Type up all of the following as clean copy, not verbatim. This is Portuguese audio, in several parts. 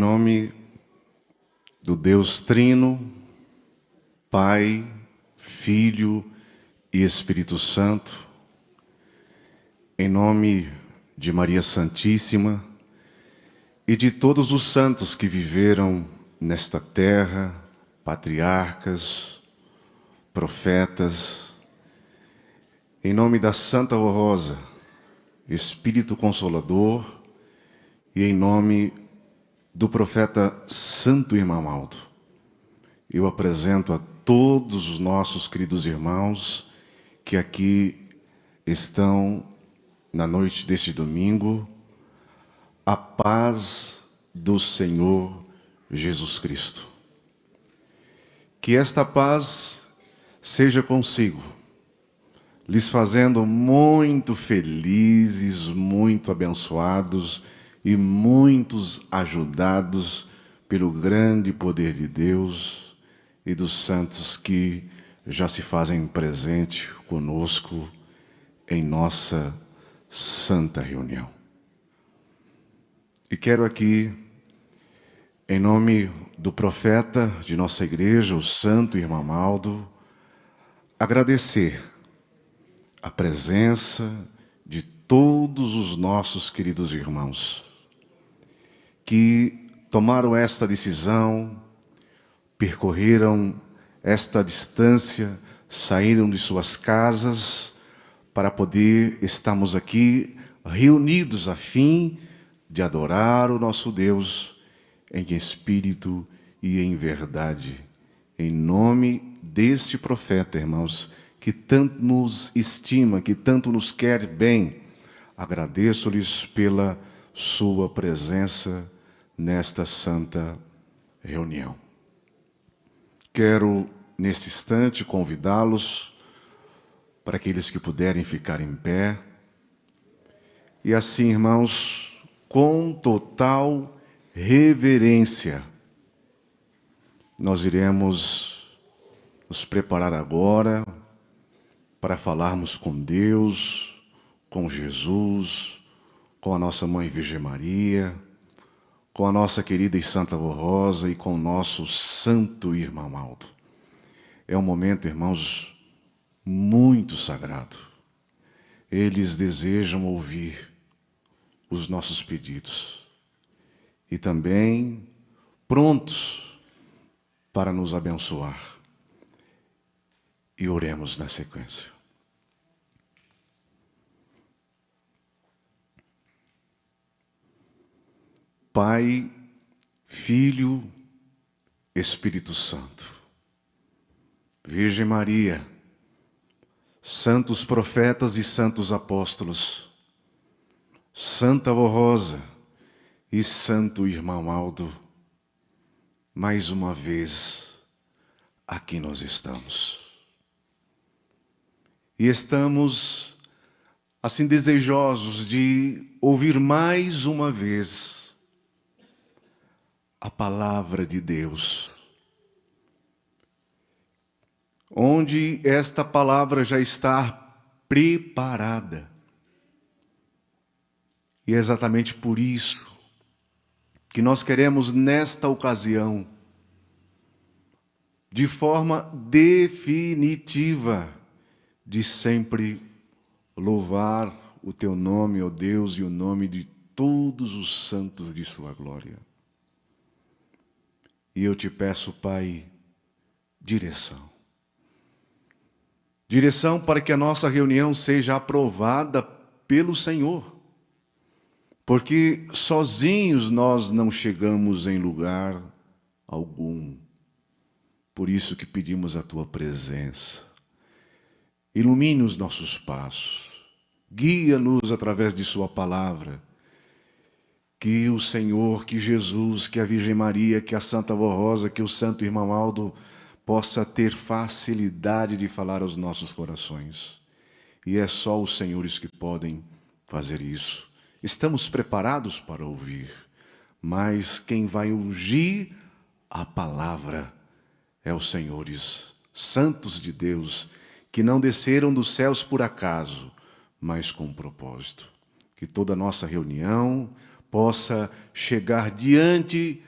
nome do Deus Trino, Pai, Filho e Espírito Santo, em nome de Maria Santíssima e de todos os santos que viveram nesta terra, patriarcas, profetas, em nome da Santa Rosa, Espírito Consolador, e em nome do profeta Santo Irmão Aldo, eu apresento a todos os nossos queridos irmãos que aqui estão na noite deste domingo, a paz do Senhor Jesus Cristo. Que esta paz seja consigo, lhes fazendo muito felizes, muito abençoados e muitos ajudados pelo grande poder de Deus e dos santos que já se fazem presente conosco em nossa santa reunião. E quero aqui, em nome do profeta de nossa igreja, o Santo Irmão Aldo, agradecer a presença de todos os nossos queridos irmãos que tomaram esta decisão, percorreram esta distância, saíram de suas casas para poder estarmos aqui reunidos a fim de adorar o nosso Deus em espírito e em verdade. Em nome deste profeta, irmãos, que tanto nos estima, que tanto nos quer bem, agradeço-lhes pela sua presença nesta santa reunião. Quero, neste instante, convidá-los para aqueles que puderem ficar em pé. E assim, irmãos, com total reverência, nós iremos nos preparar agora para falarmos com Deus, com Jesus, com a nossa Mãe Virgem Maria, com a nossa querida e Santa Rosa e com o nosso Santo Irmão Aldo. É um momento, irmãos, muito sagrado. Eles desejam ouvir os nossos pedidos e também prontos para nos abençoar. E oremos na sequência. Pai, Filho, Espírito Santo, Virgem Maria, santos profetas e santos apóstolos, Santa Rosa e Santo Irmão Aldo, mais uma vez aqui nós estamos. E estamos assim desejosos de ouvir mais uma vez a palavra de Deus, onde esta palavra já está preparada. E é exatamente por isso que nós queremos, nesta ocasião, de forma definitiva, de sempre louvar o teu nome, ó Deus, e o nome de todos os santos de sua glória. E eu te peço, Pai, direção. Direção para que a nossa reunião seja aprovada pelo Senhor. Porque sozinhos nós não chegamos em lugar algum. Por isso que pedimos a tua presença. Ilumine os nossos passos. Guia-nos através de sua palavra. Que o Senhor, que Jesus, que a Virgem Maria, que a Santa Rosa, que o Santo Irmão Aldo possa ter facilidade de falar aos nossos corações. E é só os senhores que podem fazer isso. Estamos preparados para ouvir, mas quem vai ungir a palavra é os senhores santos de Deus, que não desceram dos céus por acaso, mas com propósito. Que toda a nossa reunião possa chegar diante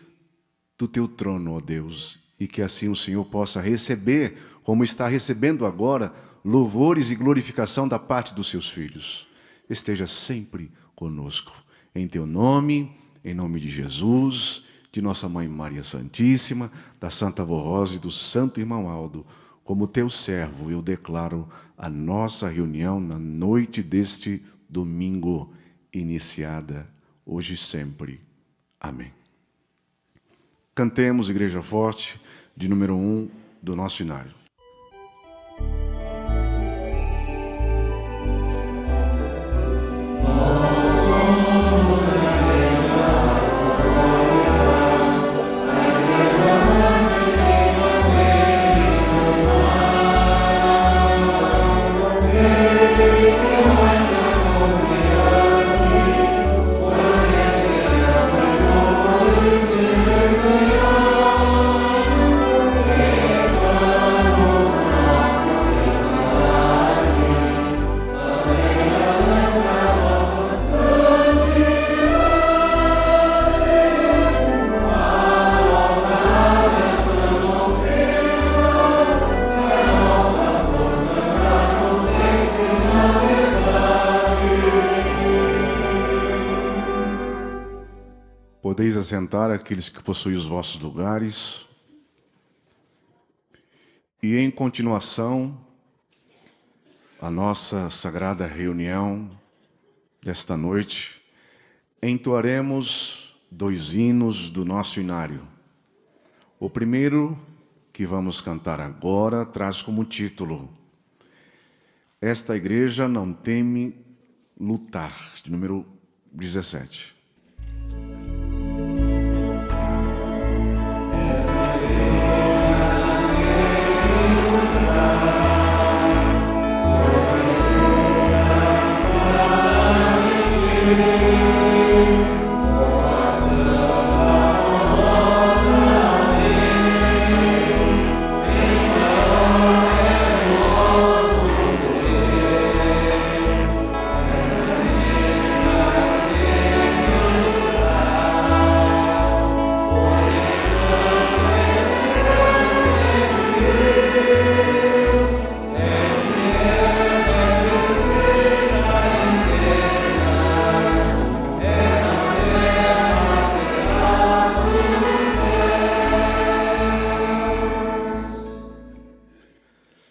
do teu trono, ó Deus, e que assim o Senhor possa receber, como está recebendo agora, louvores e glorificação da parte dos seus filhos. Esteja sempre conosco. Em teu nome, em nome de Jesus, de nossa Mãe Maria Santíssima, da Santa Avó Rosa e do Santo Irmão Aldo, como teu servo, eu declaro a nossa reunião na noite deste domingo, iniciada hoje e sempre. Amém. Cantemos, Igreja Forte, de número 1 do nosso inário. Podeis assentar aqueles que possuem os vossos lugares. E em continuação, a nossa sagrada reunião desta noite, entoaremos 2 hinos do nosso inário. O primeiro, que vamos cantar agora, traz como título: Esta Igreja não teme lutar, de número 17.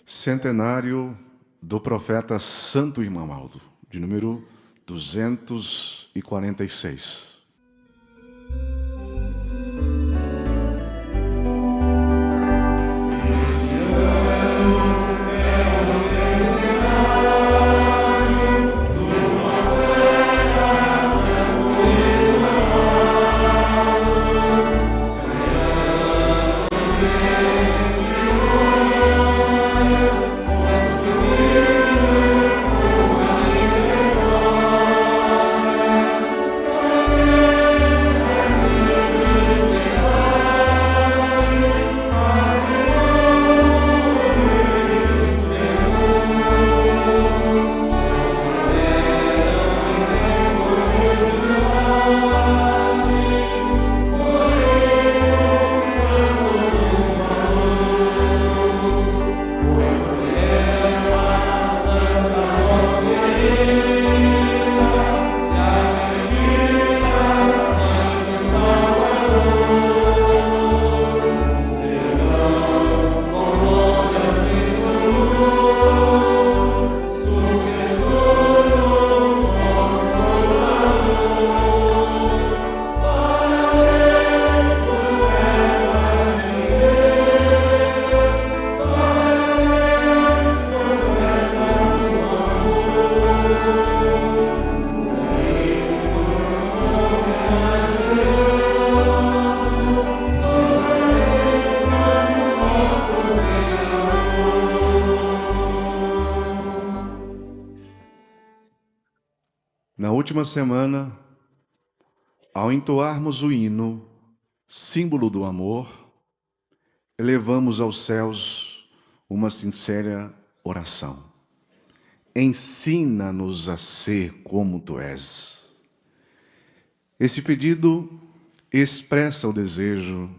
Centenário do profeta Santo Irmão Aldo, de número 246. Na última semana, ao entoarmos o hino, símbolo do amor, elevamos aos céus uma sincera oração. Ensina-nos a ser como tu és. Esse pedido expressa o desejo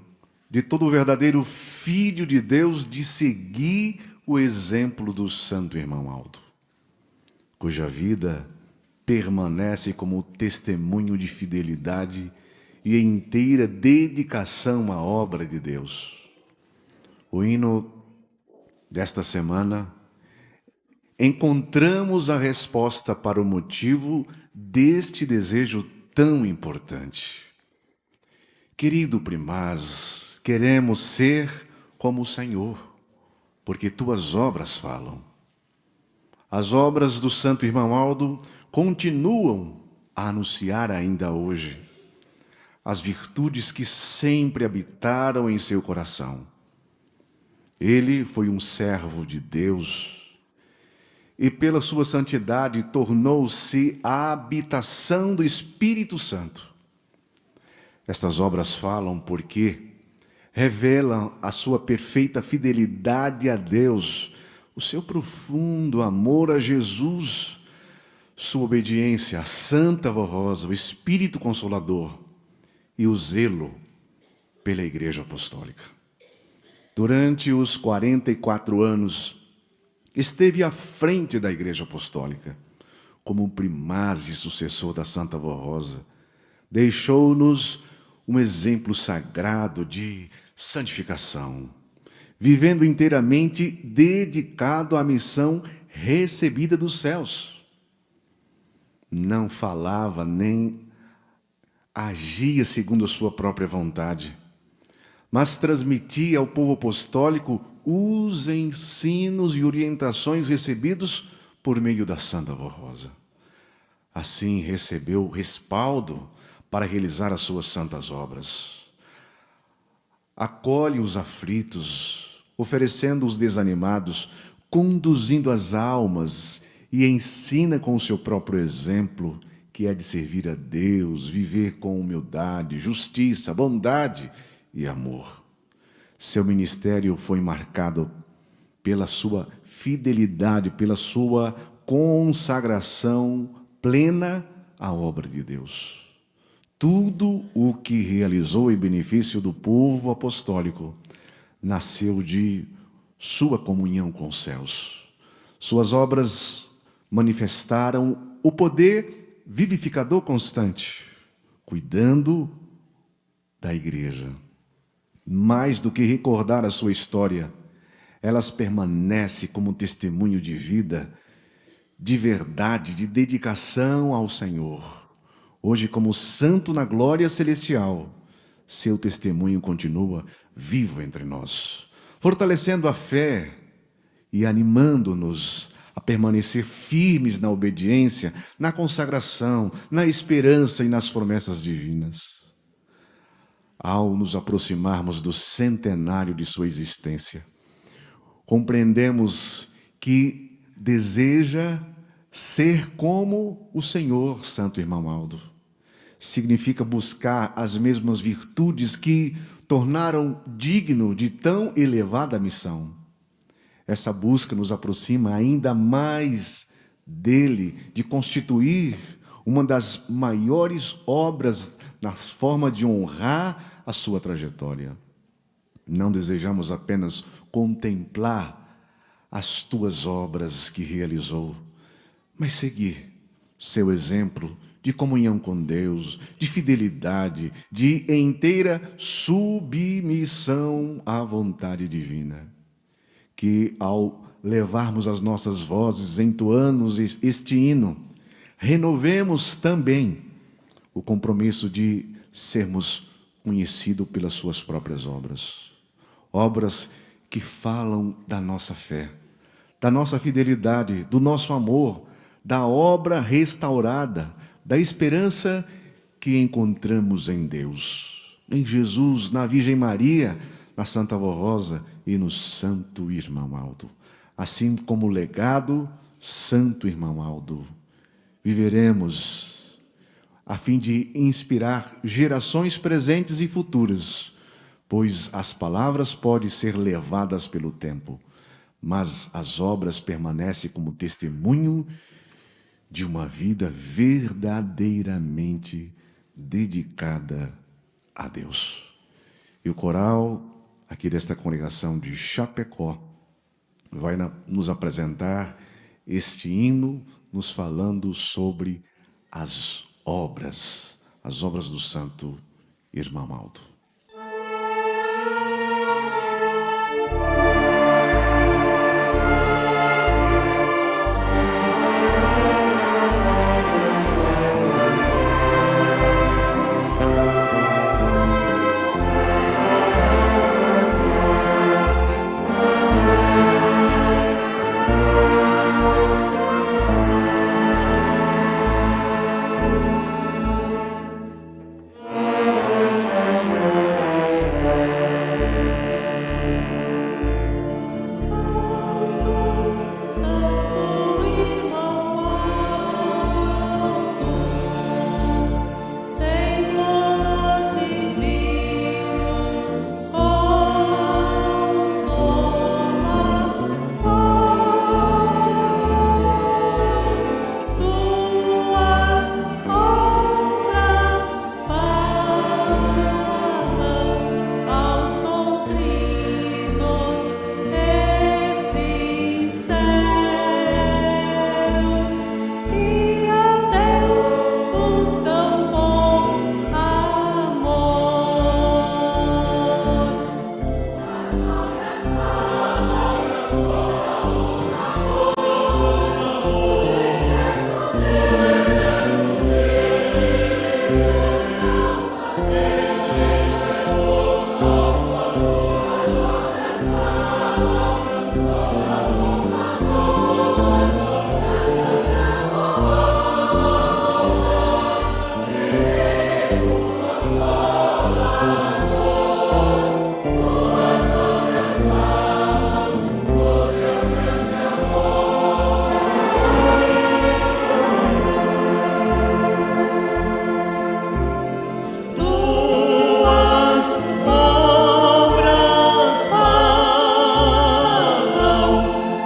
de todo verdadeiro filho de Deus de seguir o exemplo do santo irmão Aldo, cuja vida permanece como testemunho de fidelidade e inteira dedicação à obra de Deus. O hino desta semana, encontramos a resposta para o motivo deste desejo tão importante. Querido primaz, queremos ser como o Senhor, porque tuas obras falam. As obras do santo irmão Aldo continuam a anunciar ainda hoje as virtudes que sempre habitaram em seu coração. Ele foi um servo de Deus e, pela sua santidade, tornou-se a habitação do Espírito Santo. Estas obras falam porque revelam a sua perfeita fidelidade a Deus, o seu profundo amor a Jesus, sua obediência à Santa Voz Rosa, o Espírito Consolador e o zelo pela Igreja Apostólica. Durante os 44 anos, esteve à frente da Igreja Apostólica, como primaz e sucessor da Santa Voz Rosa. Deixou-nos um exemplo sagrado de santificação, vivendo inteiramente dedicado à missão recebida dos céus. Não falava nem agia segundo a sua própria vontade, mas transmitia ao povo apostólico os ensinos e orientações recebidos por meio da Santa Voz Rosa. Assim recebeu respaldo para realizar as suas santas obras. Acolhe os aflitos, oferecendo os desanimados, conduzindo as almas e ensina com o seu próprio exemplo, que é de servir a Deus, viver com humildade, justiça, bondade e amor. Seu ministério foi marcado pela sua fidelidade, pela sua consagração plena à obra de Deus. Tudo o que realizou em benefício do povo apostólico nasceu de sua comunhão com os céus. Suas obras manifestaram o poder vivificador constante, cuidando da igreja. Mais do que recordar a sua história, elas permanecem como testemunho de vida, de verdade, de dedicação ao Senhor. Hoje, como santo na glória celestial, seu testemunho continua vivo entre nós, fortalecendo a fé e animando-nos a permanecer firmes na obediência, na consagração, na esperança e nas promessas divinas. Ao nos aproximarmos do centenário de sua existência, compreendemos que deseja ser como o Senhor, santo irmão Aldo. Significa buscar as mesmas virtudes que tornaram digno de tão elevada missão. Essa busca nos aproxima ainda mais dele, de constituir uma das maiores obras na forma de honrar a sua trajetória. Não desejamos apenas contemplar as tuas obras que realizou, mas seguir seu exemplo de comunhão com Deus, de fidelidade, de inteira submissão à vontade divina. Que ao levarmos as nossas vozes, entoando este hino, renovemos também o compromisso de sermos conhecidos pelas suas próprias obras. Obras que falam da nossa fé, da nossa fidelidade, do nosso amor, da obra restaurada, da esperança que encontramos em Deus, em Jesus, na Virgem Maria, na Santa Voz Rosa e no Santo Irmão Aldo. Assim como o legado, Santo Irmão Aldo, viveremos a fim de inspirar gerações presentes e futuras, pois as palavras podem ser levadas pelo tempo, mas as obras permanecem como testemunho de uma vida verdadeiramente dedicada a Deus. E o coral aqui desta congregação de Chapecó vai nos apresentar este hino, nos falando sobre as obras do santo irmão Aldo.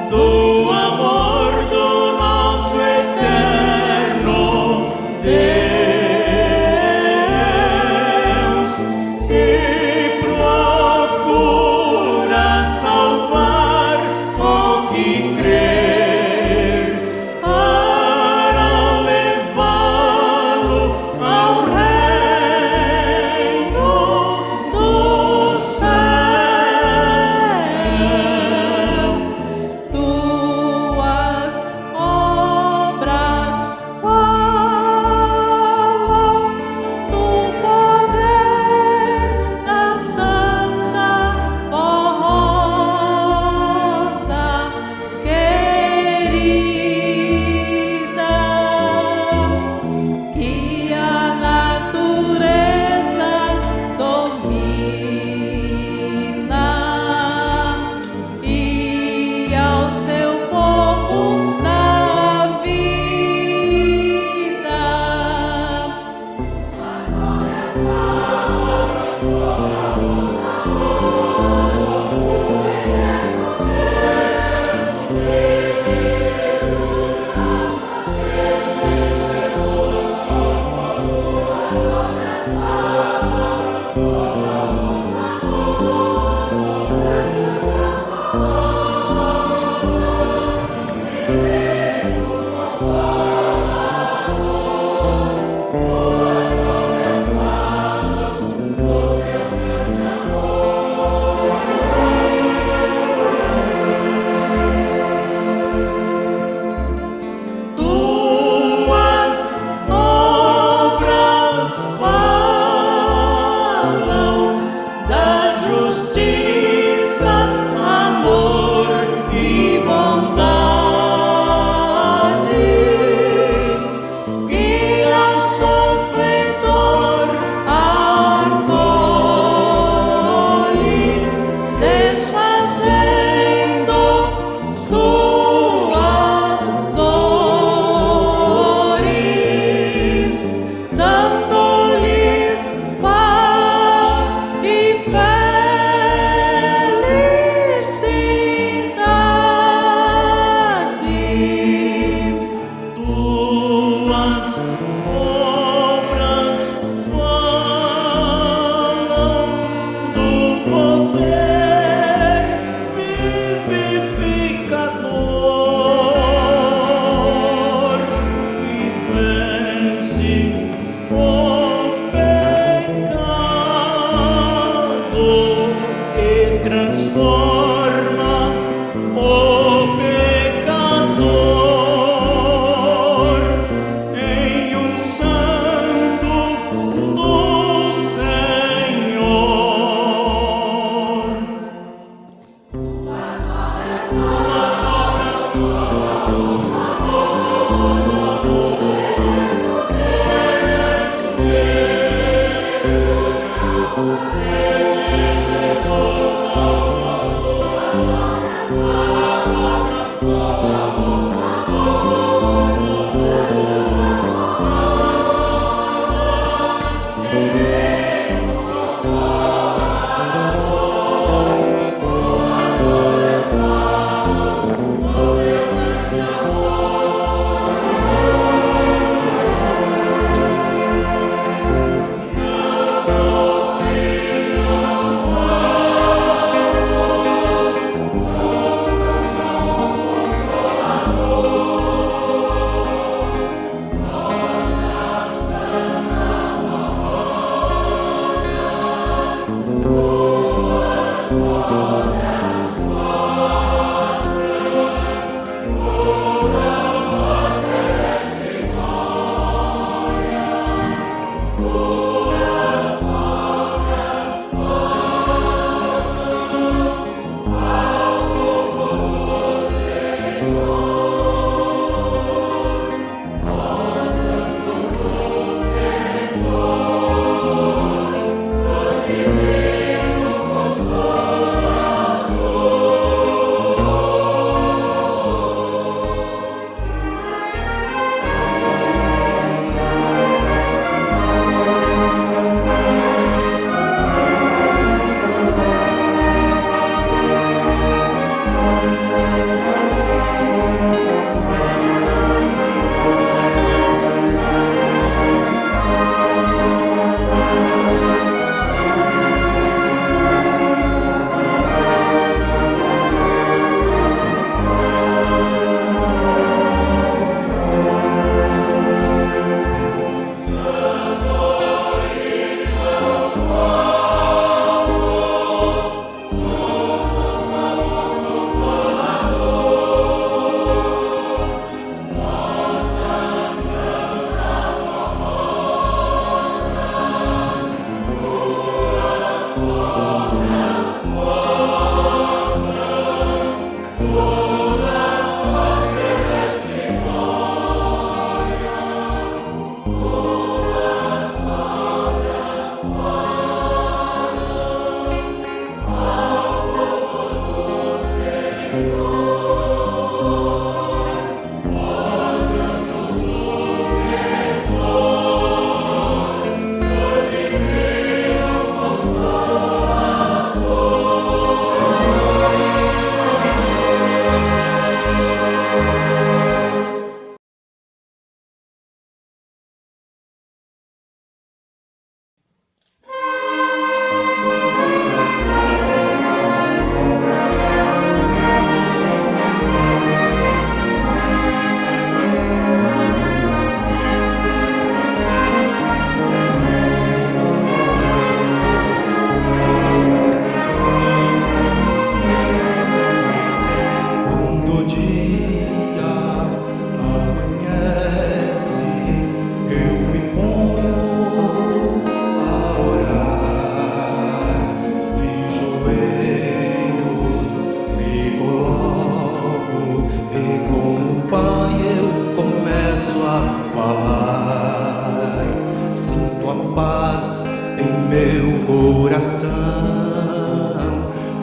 Do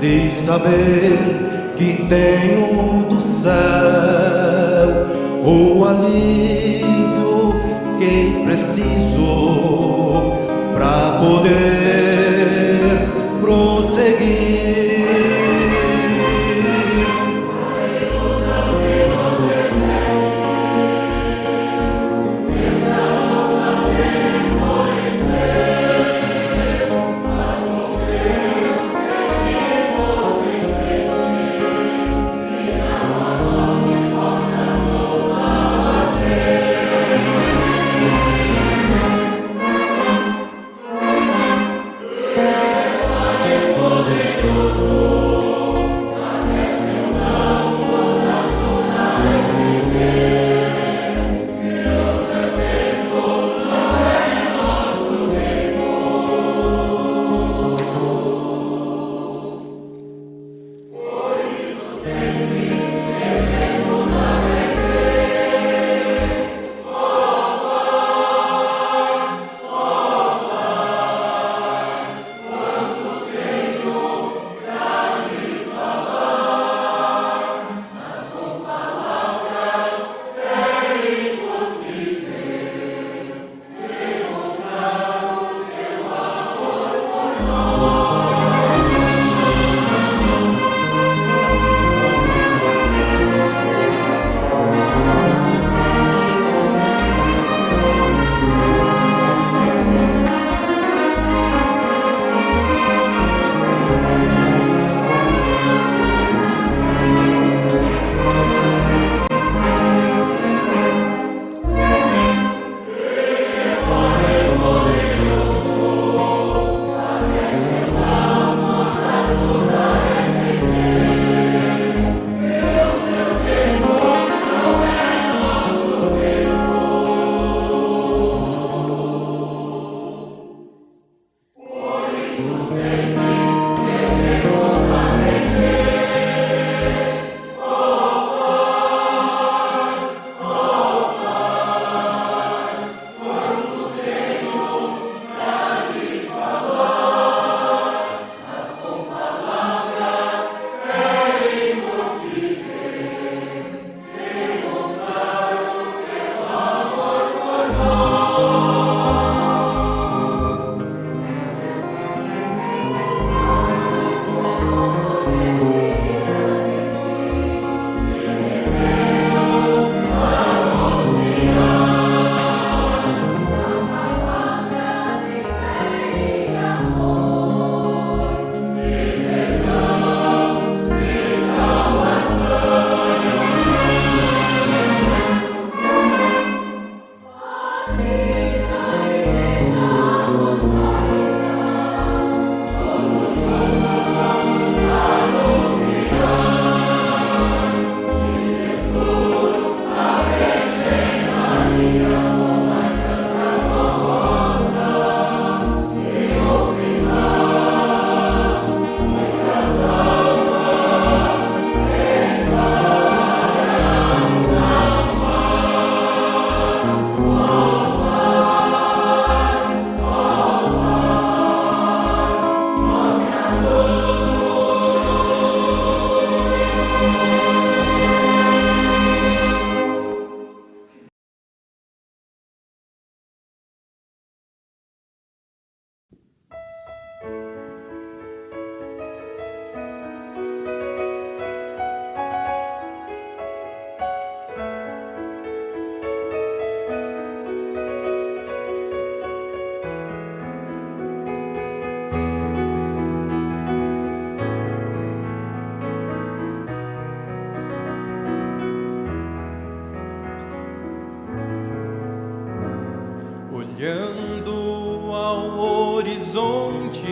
de saber que tenho do céu o alívio que preciso para poder prosseguir.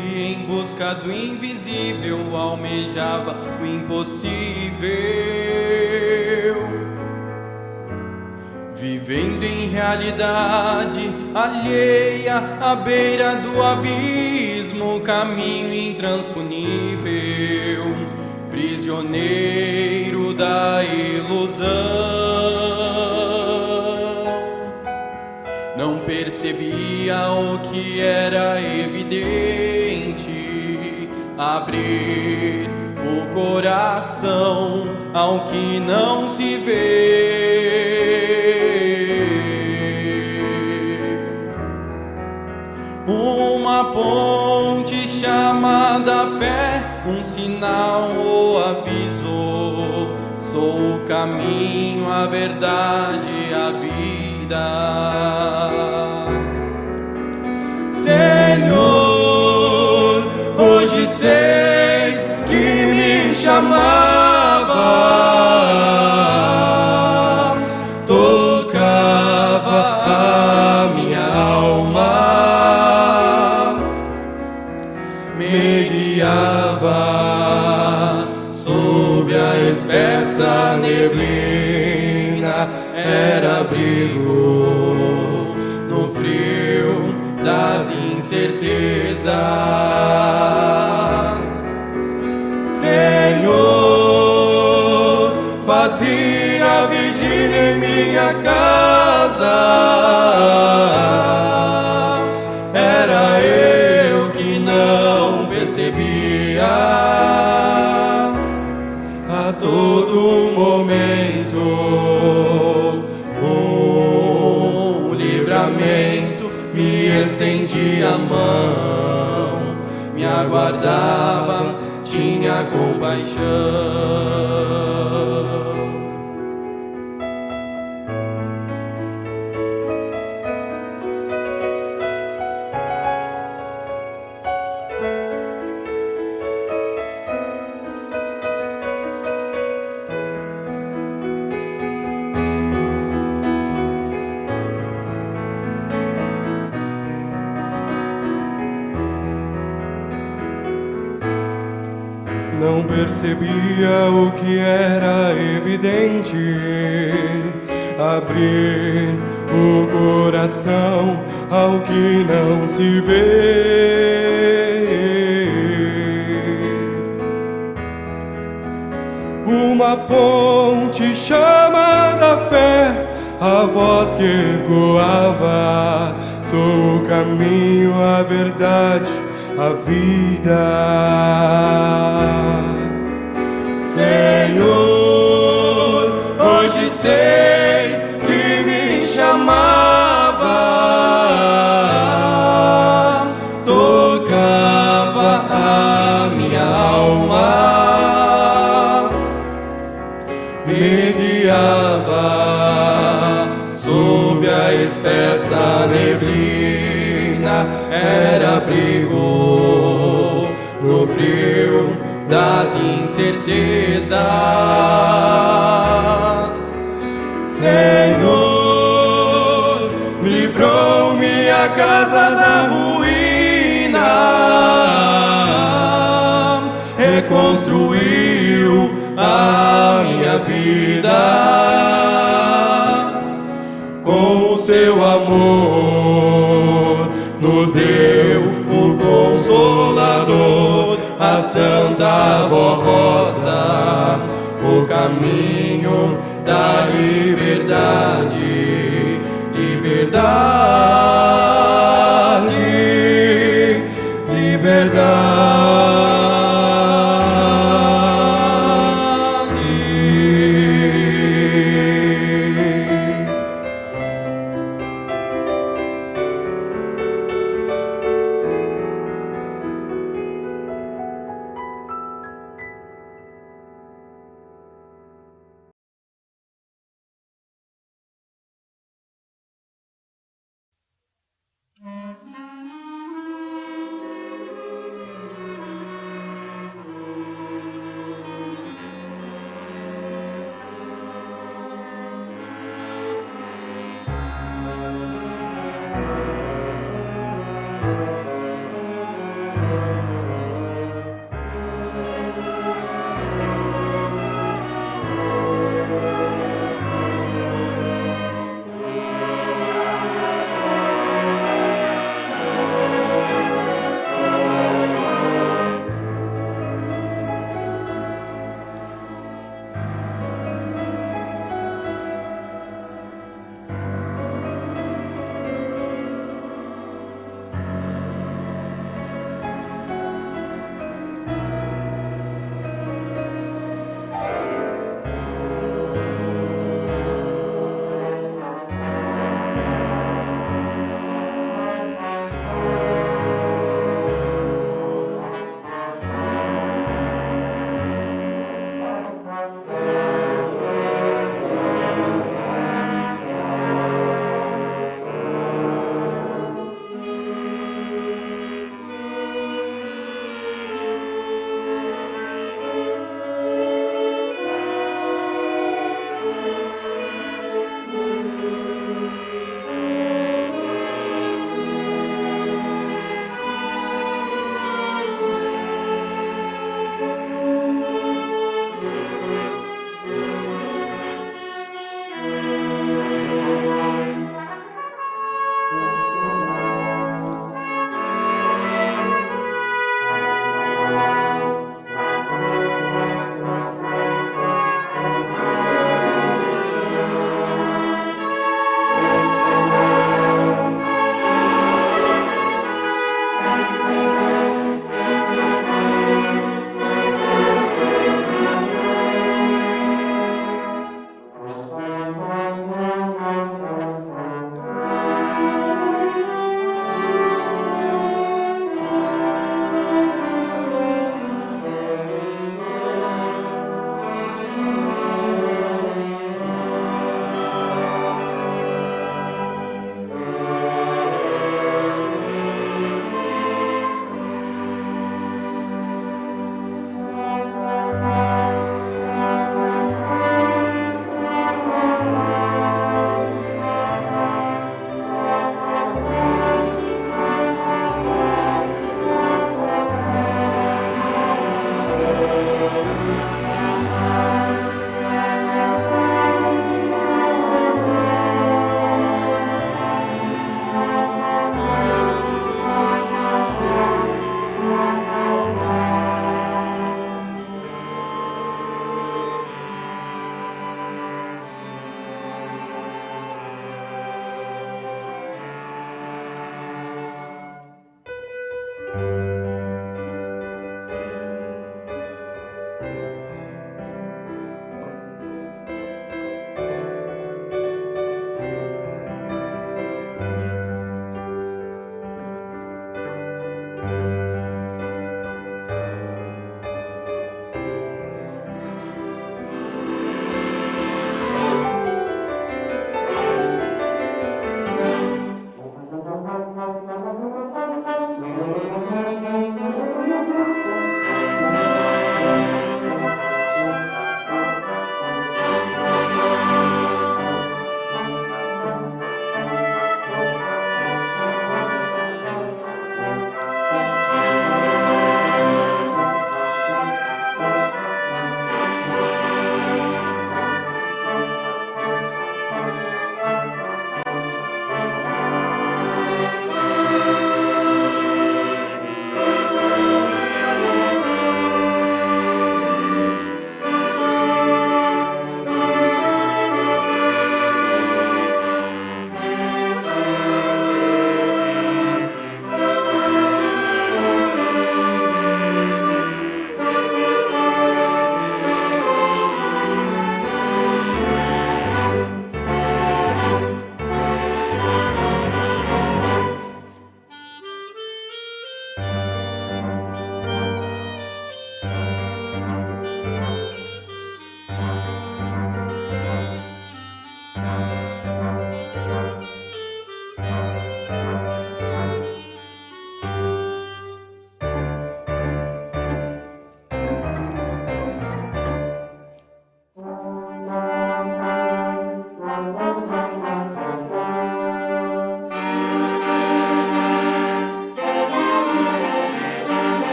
em busca do invisível, almejava o impossível. Vivendo em realidade alheia, à beira do abismo, caminho intransponível, prisioneiro da ilusão. Não percebia o que era evidente, abrir o coração ao que não se vê. Uma ponte chamada fé, um sinal ou aviso. Sou o caminho, a verdade, a vida. Senhor, hoje sei que me chamava, tocava a minha alma, me guiava sob a espessa neblina, era abrigo no frio das incertezas. Senhor, fazia vigília em minha casa, era eu que não percebia. A todo momento um livramento, me estendia a mão, me aguardava, tinha compaixão. Não percebia o que era evidente, abrir o coração ao que não se vê. Uma ponte chamada fé, a voz que ecoava, sou o caminho, a verdade, a vida. Senhor, hoje sei que me chamava, tocava a minha alma, me guiava sob a espessa neblina, era abrigo no frio das incertezas. Senhor, livrou minha casa da ruína, reconstruiu a minha vida. Com o seu amor nos deu o Consolador, a Santa Avó Rosa, o caminho da liberdade, liberdade, liberdade.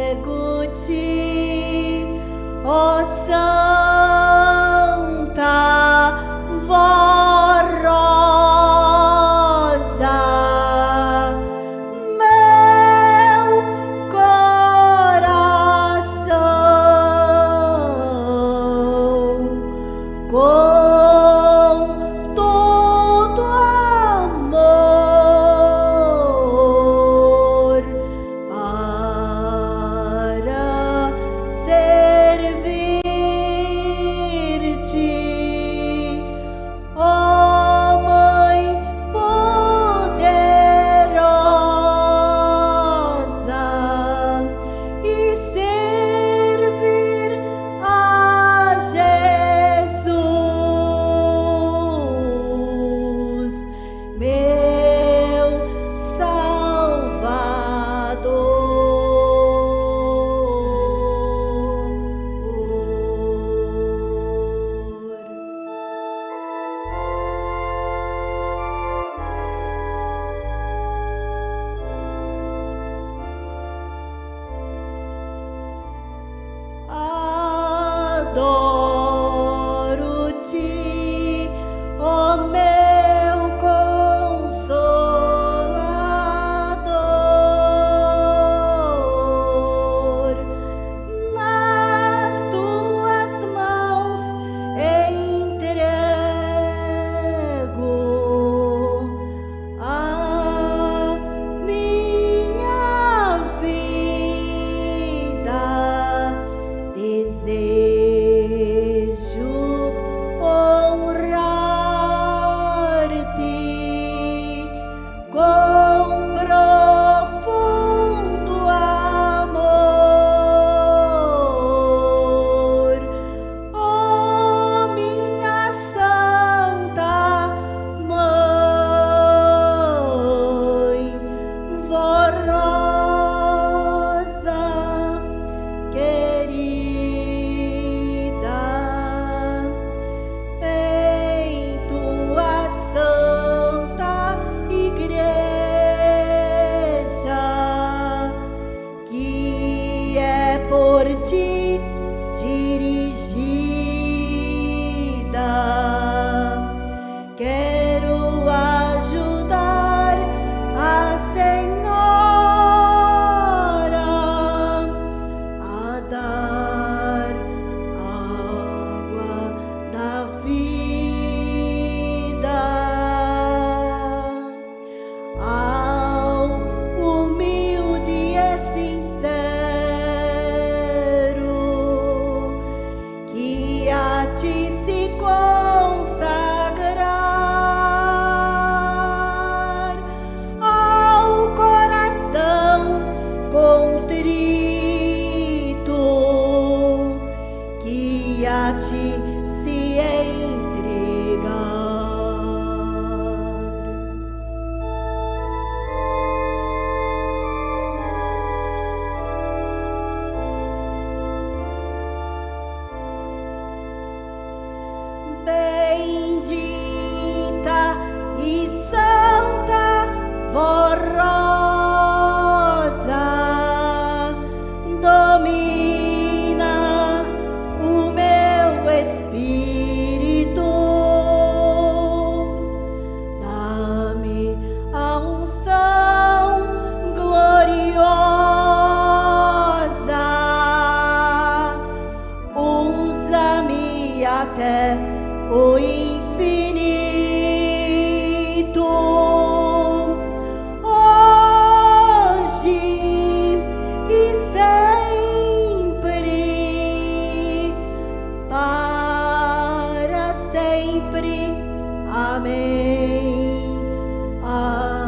entrego-te, ó Santa Voz Rosa, meu coração, com todo amor para servir-te, ó Mãe poderosa, e servir a Jesus, meu adoro-te, ó meu Consolador, nas tuas mãos entrego a minha vida. Desejo honrar-te com profundo amor, ó minha Santa Mãe, Voz Rosa querida, em tua santa igreja, que é por ti dirigida, quero ajudar a Senhora a dar água da vida ao humilde e sincero que a ti se consagrar, ao coração contrito que a ti se entregar. Bendita e santa Voz Rosa, domina o meu espírito, dá-me a unção gloriosa, usa-me até o infinito, hoje e sempre, para sempre. Amém. Amém.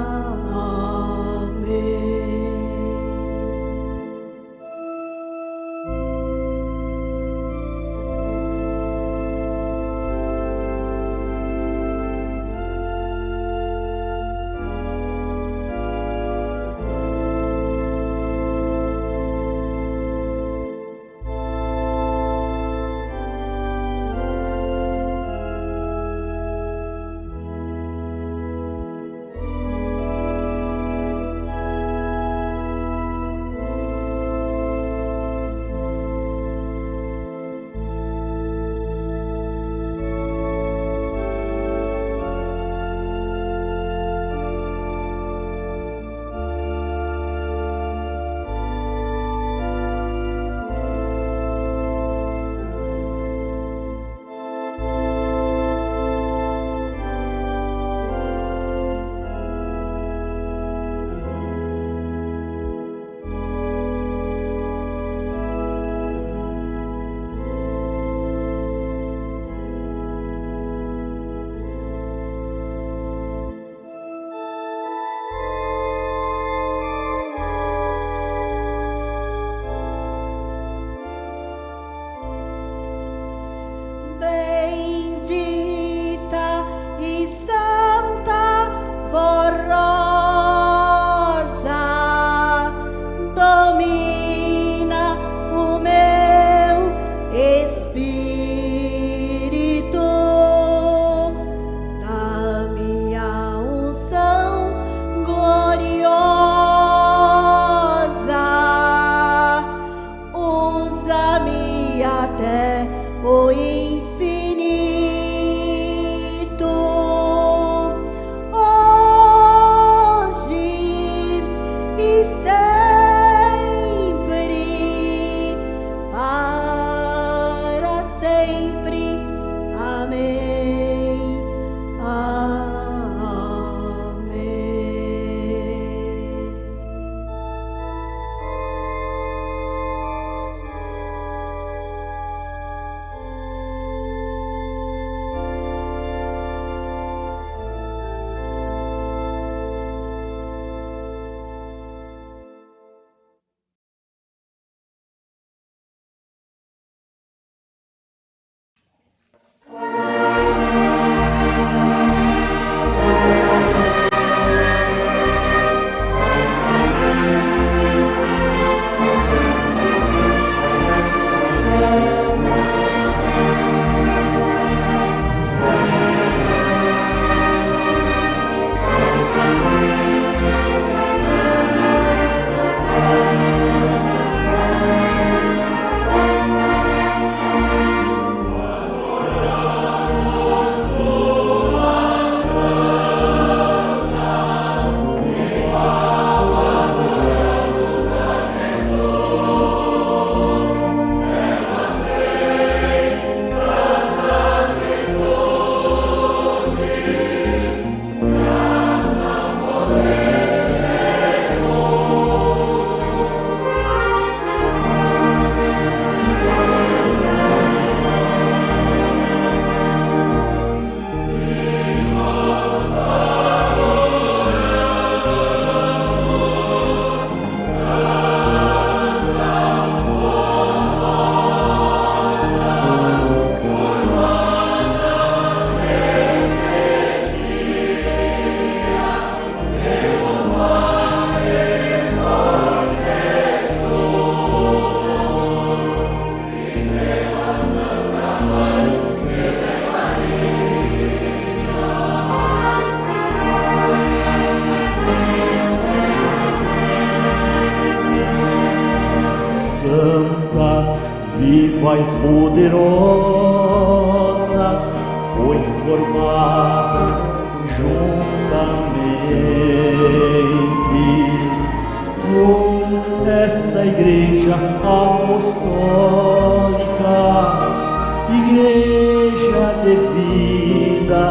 igreja de vida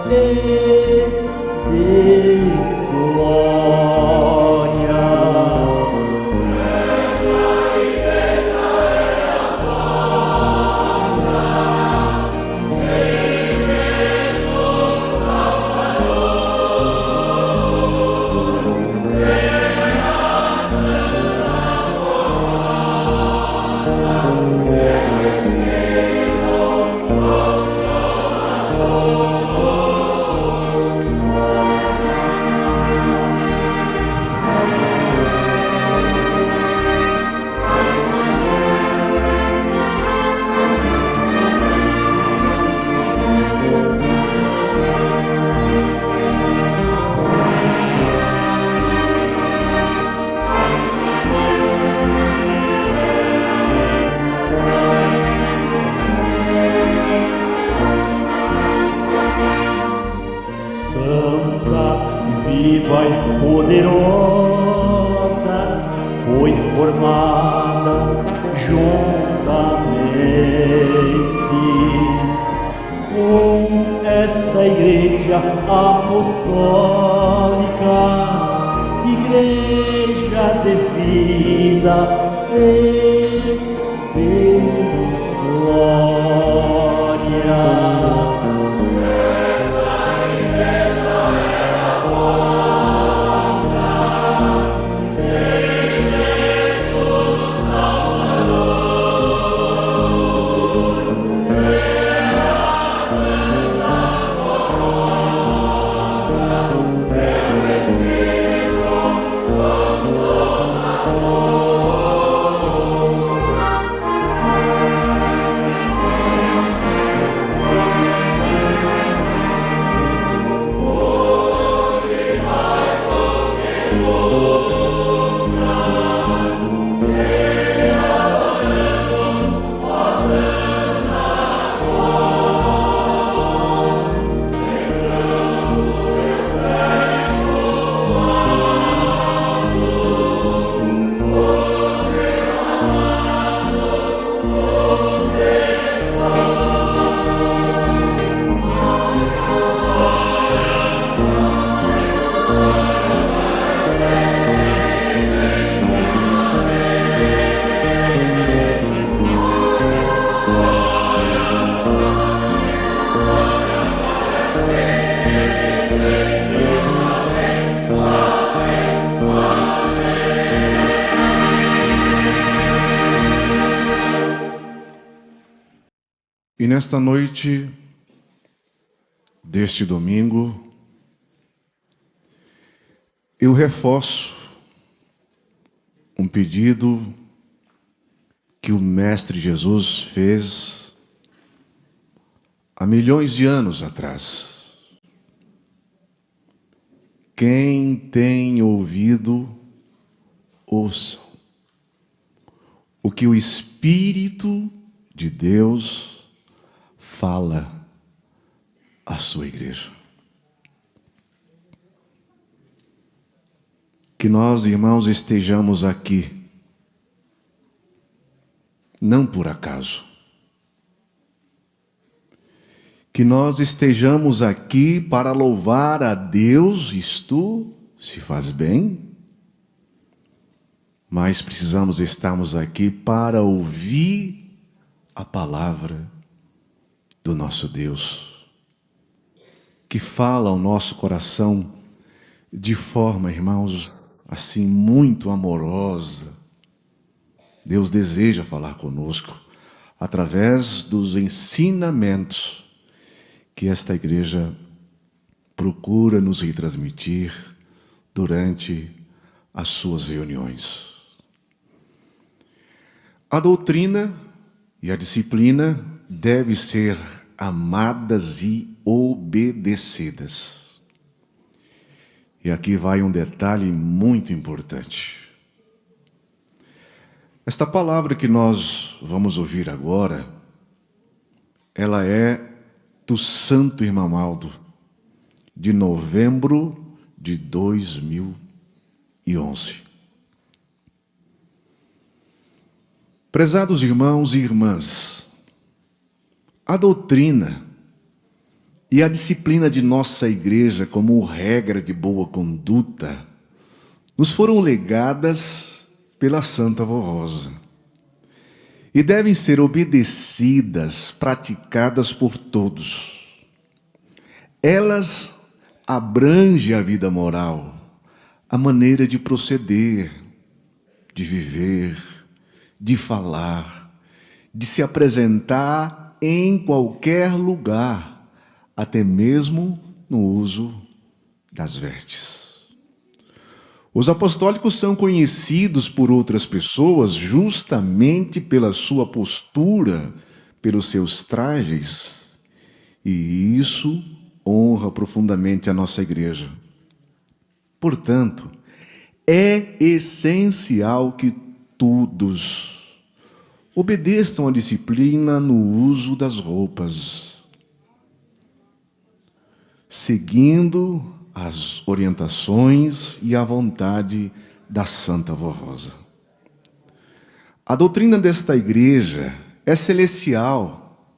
e de glória. Viva e poderosa, foi formada juntamente com esta igreja apostólica, igreja de vida e de glória. E nesta noite deste domingo, eu reforço um pedido que o Mestre Jesus fez há milhões de anos atrás. Quem tem ouvido, ouçam o que o Espírito de Deus fala à sua igreja. Que nós, irmãos, estejamos aqui, não por acaso. Que nós estejamos aqui para louvar a Deus, isto se faz bem, mas precisamos estarmos aqui para ouvir a palavra do nosso Deus, que fala ao nosso coração de forma, irmãos, assim, muito amorosa. Deus deseja falar conosco através dos ensinamentos que esta igreja procura nos retransmitir durante as suas reuniões. A doutrina e a disciplina devem ser amadas e obedecidas. E aqui vai um detalhe muito importante. Esta palavra que nós vamos ouvir agora, ela é do Santo Irmamaldo, de novembro de 2011. Prezados irmãos e irmãs, A doutrina e a disciplina de nossa igreja como regra de boa conduta nos foram legadas pela Santa Vó Rosa e devem ser obedecidas, praticadas por todos. Elas abrangem a vida moral, a maneira de proceder, de viver, de falar, de se apresentar em qualquer lugar, até mesmo no uso das vestes. Os apostólicos são conhecidos por outras pessoas justamente pela sua postura, pelos seus trajes, e isso honra profundamente a nossa igreja. Portanto, é essencial que todos obedeçam a disciplina no uso das roupas, seguindo as orientações e a vontade da Santa Vó Rosa. A doutrina desta igreja é celestial,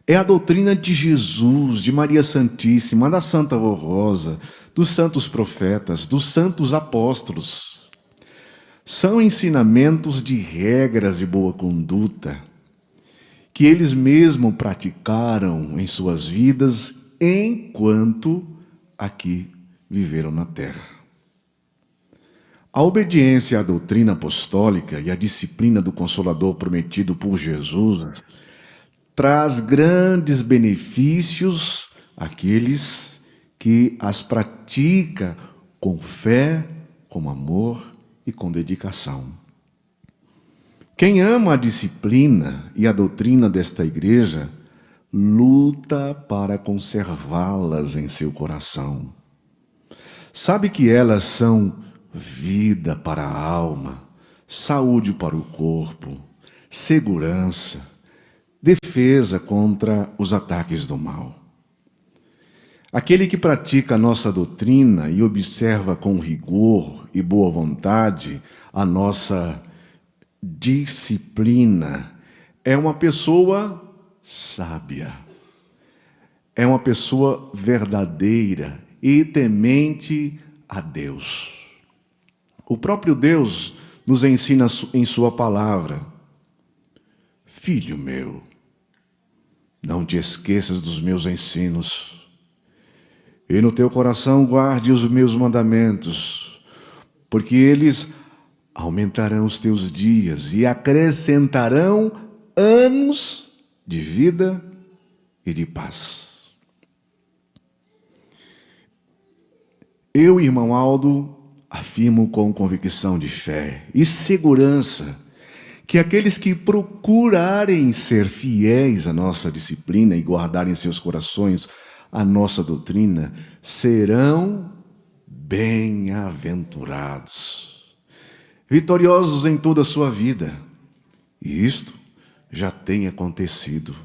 é a doutrina de Jesus, de Maria Santíssima, da Santa Vó Rosa, dos santos profetas, dos santos apóstolos. São ensinamentos de regras de boa conduta que eles mesmos praticaram em suas vidas enquanto aqui viveram na terra. A obediência à doutrina apostólica e à disciplina do Consolador prometido por Jesus traz grandes benefícios àqueles que as praticam com fé, com amor e com dedicação. Quem ama a disciplina e a doutrina desta igreja luta para conservá-las em seu coração. Sabe que elas são vida para a alma, saúde para o corpo, segurança, defesa contra os ataques do mal. Aquele que pratica a nossa doutrina e observa com rigor e boa vontade a nossa disciplina é uma pessoa sábia, é uma pessoa verdadeira e temente a Deus. O próprio Deus nos ensina em sua palavra: filho meu, não te esqueças dos meus ensinos, e no teu coração guarde os meus mandamentos, porque eles aumentarão os teus dias e acrescentarão anos de vida e de paz. Eu, irmão Aldo, afirmo com convicção de fé e segurança que aqueles que procurarem ser fiéis à nossa disciplina e guardarem em seus corações a nossa doutrina serão bem-aventurados, vitoriosos em toda a sua vida. E isto já tem acontecido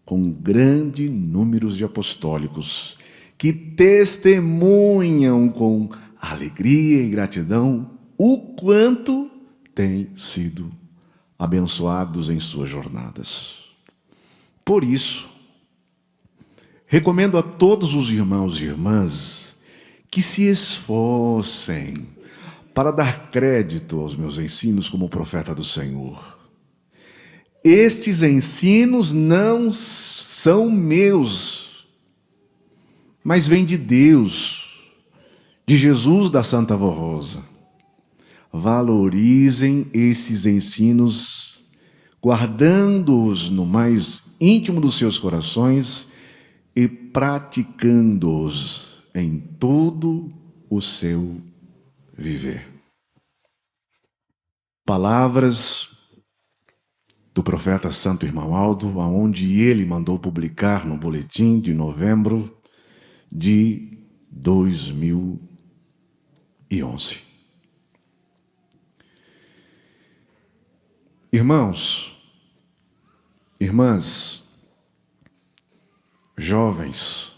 com grande número de apostólicos que testemunham com alegria e gratidão o quanto têm sido abençoados em suas jornadas. Por isso, recomendo a todos os irmãos e irmãs que se esforcem para dar crédito aos meus ensinos como profeta do Senhor. Estes ensinos não são meus, mas vêm de Deus, de Jesus da Santa Vó Rosa. Valorizem esses ensinos, guardando-os no mais íntimo dos seus corações e praticando-os em todo o seu viver. Palavras do profeta Santo Irmão Aldo, aonde ele mandou publicar no boletim de novembro de 2011. Irmãos, irmãs, jovens,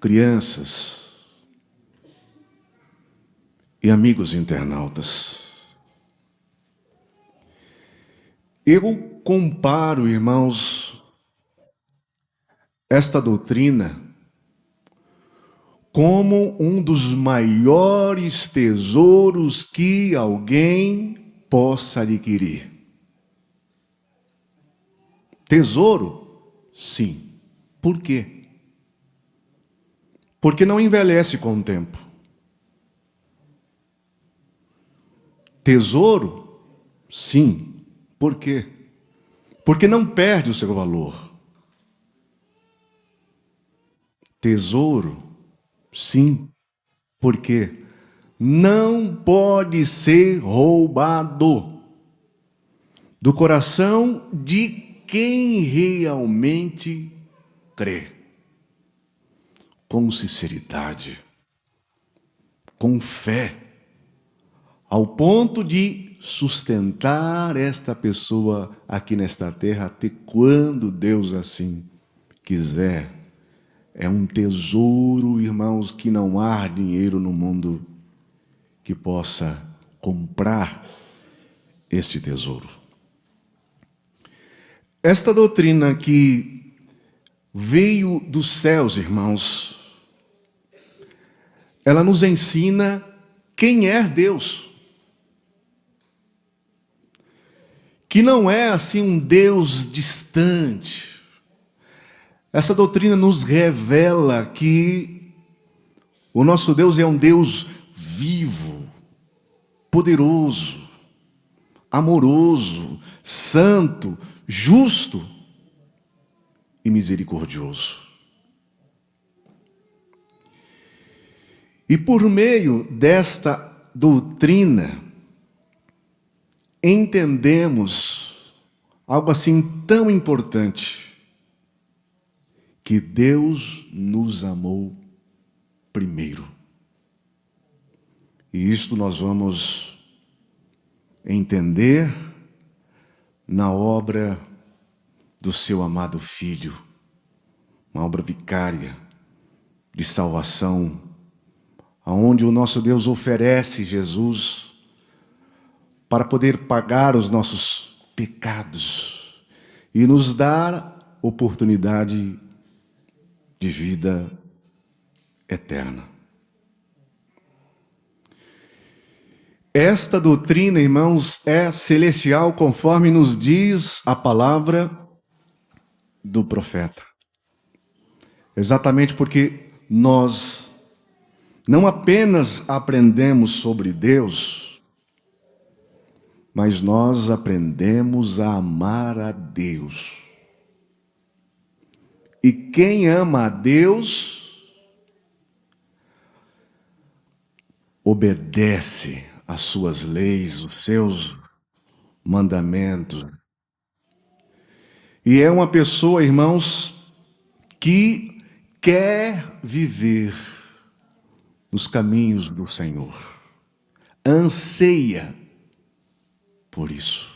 crianças e amigos internautas, eu comparo, irmãos, esta doutrina como um dos maiores tesouros que alguém possa adquirir. Tesouro? Sim. Por quê? Porque não envelhece com o tempo. Tesouro? Sim. Por quê? Porque não perde o seu valor. Tesouro? Sim. Porque não pode ser roubado do coração de quem realmente crê. Com sinceridade, com fé, ao ponto de sustentar esta pessoa aqui nesta terra até quando Deus assim quiser. É um tesouro, irmãos, que não há dinheiro no mundo que possa comprar este tesouro. Esta doutrina que veio dos céus, irmãos, ela nos ensina quem é Deus. Que não é assim um Deus distante. Essa doutrina nos revela que o nosso Deus é um Deus vivo, poderoso, amoroso, santo, justo e misericordioso. E por meio desta doutrina, entendemos algo assim tão importante, que Deus nos amou primeiro. E isto nós vamos entender na obra do seu amado Filho, uma obra vicária de salvação, aonde o nosso Deus oferece Jesus para poder pagar os nossos pecados e nos dar oportunidade de vida eterna. Esta doutrina, irmãos, é celestial, conforme nos diz a palavra do profeta. Exatamente porque nós não apenas aprendemos sobre Deus, mas nós aprendemos a amar a Deus. E quem ama a Deus, obedece às suas leis, os seus mandamentos. E é uma pessoa, irmãos, que quer viver nos caminhos do Senhor. Anseia por isso.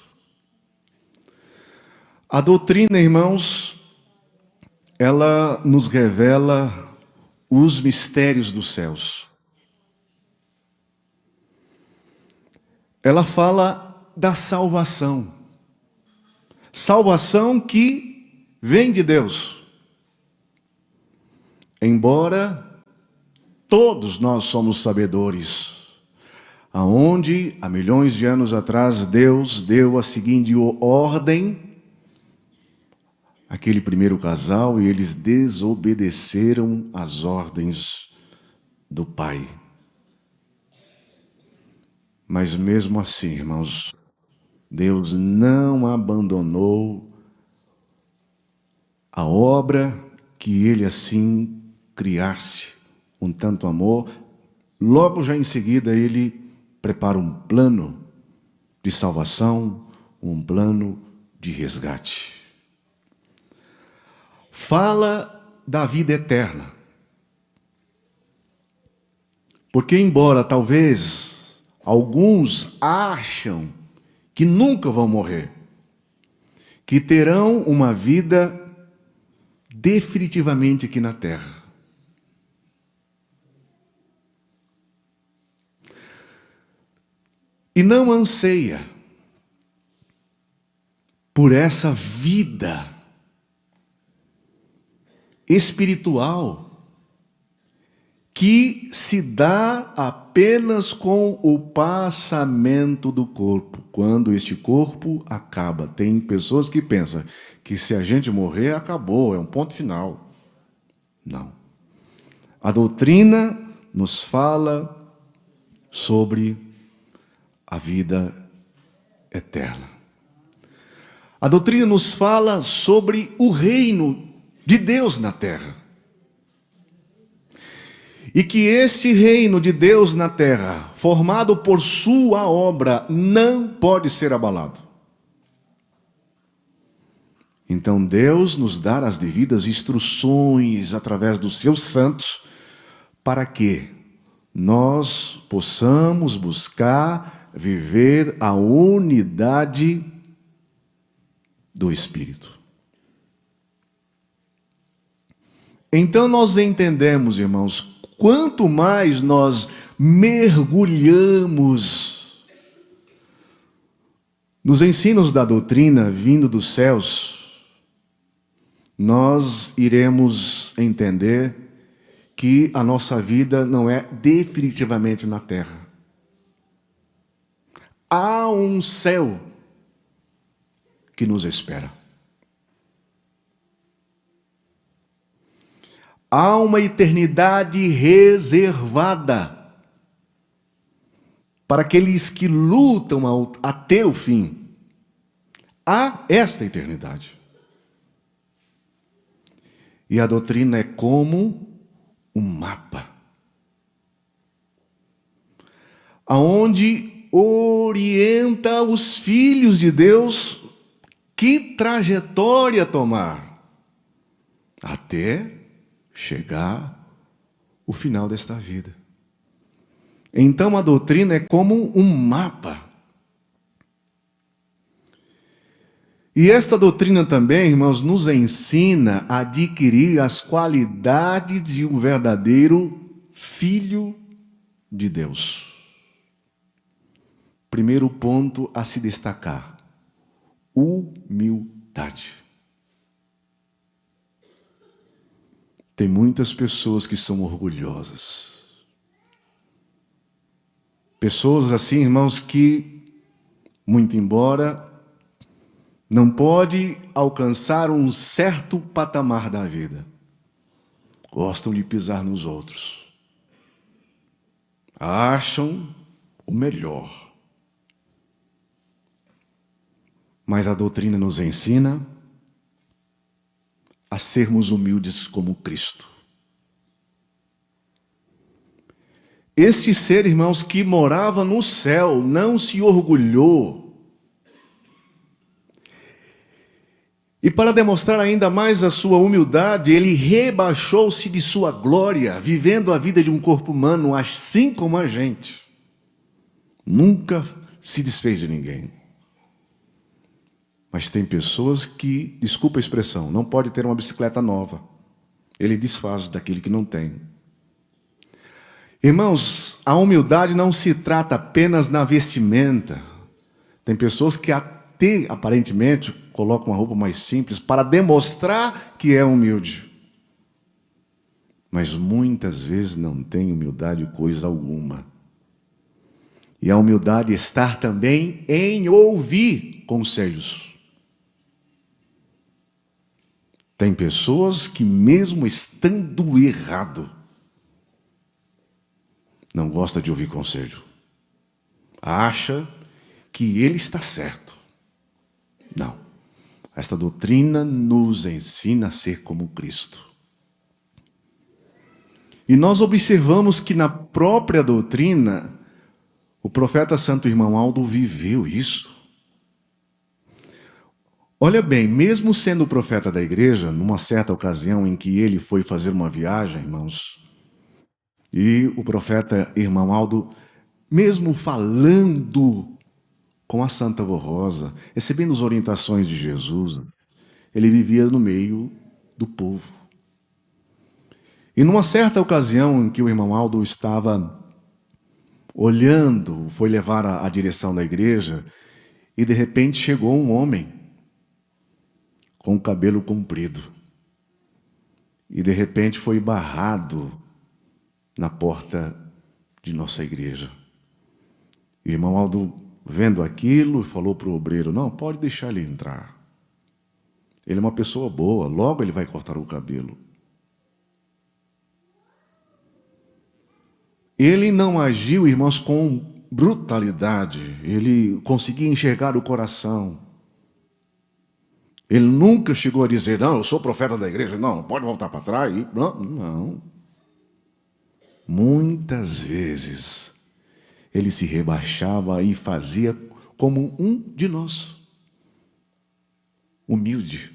A doutrina, irmãos, ela nos revela os mistérios dos céus. Ela fala da salvação. Salvação que vem de Deus. Embora todos nós somos sabedores, aonde há milhões de anos atrás Deus deu a seguinte ordem àquele primeiro casal, e eles desobedeceram às ordens do Pai. Mas mesmo assim, irmãos, Deus não abandonou a obra que Ele assim criasse com tanto amor. Logo já em seguida Ele prepara um plano de salvação, um plano de resgate. Fala da vida eterna. Porque embora talvez alguns acham que nunca vão morrer, que terão uma vida definitivamente aqui na terra. E não anseia por essa vida espiritual que se dá apenas com o passamento do corpo, quando este corpo acaba. Tem pessoas que pensam que se a gente morrer, acabou, é um ponto final. Não. A doutrina nos fala sobre a vida eterna. A doutrina nos fala sobre o reino de Deus na terra. E que esse reino de Deus na terra, formado por sua obra, não pode ser abalado. Então Deus nos dá as devidas instruções através dos seus santos para que nós possamos buscar viver a unidade do Espírito. Então nós entendemos, irmãos, quanto mais nós mergulhamos nos ensinos da doutrina vindo dos céus, nós iremos entender que a nossa vida não é definitivamente na terra. Há um céu que nos espera. Há uma eternidade reservada para aqueles que lutam até o fim. Há esta eternidade. E a doutrina é como um mapa, aonde orienta os filhos de Deus que trajetória tomar até chegar o final desta vida. Então a doutrina é como um mapa. E esta doutrina também, irmãos, nos ensina a adquirir as qualidades de um verdadeiro filho de Deus. Primeiro ponto a se destacar: humildade. Tem muitas pessoas que são orgulhosas. Pessoas assim, irmãos, que, muito embora, não pode alcançar um certo patamar da vida. Gostam de pisar nos outros. Acham o melhor. Mas a doutrina nos ensina a sermos humildes como Cristo. Este ser, irmãos, que morava no céu, não se orgulhou. E para demonstrar ainda mais a sua humildade, ele rebaixou-se de sua glória, vivendo a vida de um corpo humano, assim como a gente. Nunca se desfez de ninguém. Mas tem pessoas que, desculpa a expressão, não pode ter uma bicicleta nova. Ele desfaz daquele que não tem. Irmãos, a humildade não se trata apenas na vestimenta. Tem pessoas que até, aparentemente, colocam uma roupa mais simples para demonstrar que é humilde. Mas muitas vezes não tem humildade coisa alguma. E a humildade está também em ouvir conselhos. Tem pessoas que, mesmo estando errado, não gosta de ouvir conselho. Acha que ele está certo. Não. Esta doutrina nos ensina a ser como Cristo. E nós observamos que na própria doutrina, o profeta Santo Irmão Aldo viveu isso. Olha bem, mesmo sendo o profeta da igreja, numa certa ocasião em que ele foi fazer uma viagem, irmãos, e o profeta Irmão Aldo, mesmo falando com a Santa Vó Rosa, recebendo as orientações de Jesus, ele vivia no meio do povo. E numa certa ocasião em que o Irmão Aldo estava olhando, foi levar a direção da igreja, e de repente chegou um homem com o cabelo comprido. e de repente foi barrado na porta de nossa igreja. O irmão Aldo, vendo aquilo, falou para o obreiro: não, pode deixar ele entrar. Ele é uma pessoa boa, logo ele vai cortar o cabelo. Ele não agiu, irmãos, com brutalidade. Ele conseguia enxergar o coração. Ele nunca chegou a dizer: não, eu sou profeta da igreja, não pode voltar para trás. Não, não. Muitas vezes ele se rebaixava e fazia como um de nós, humilde.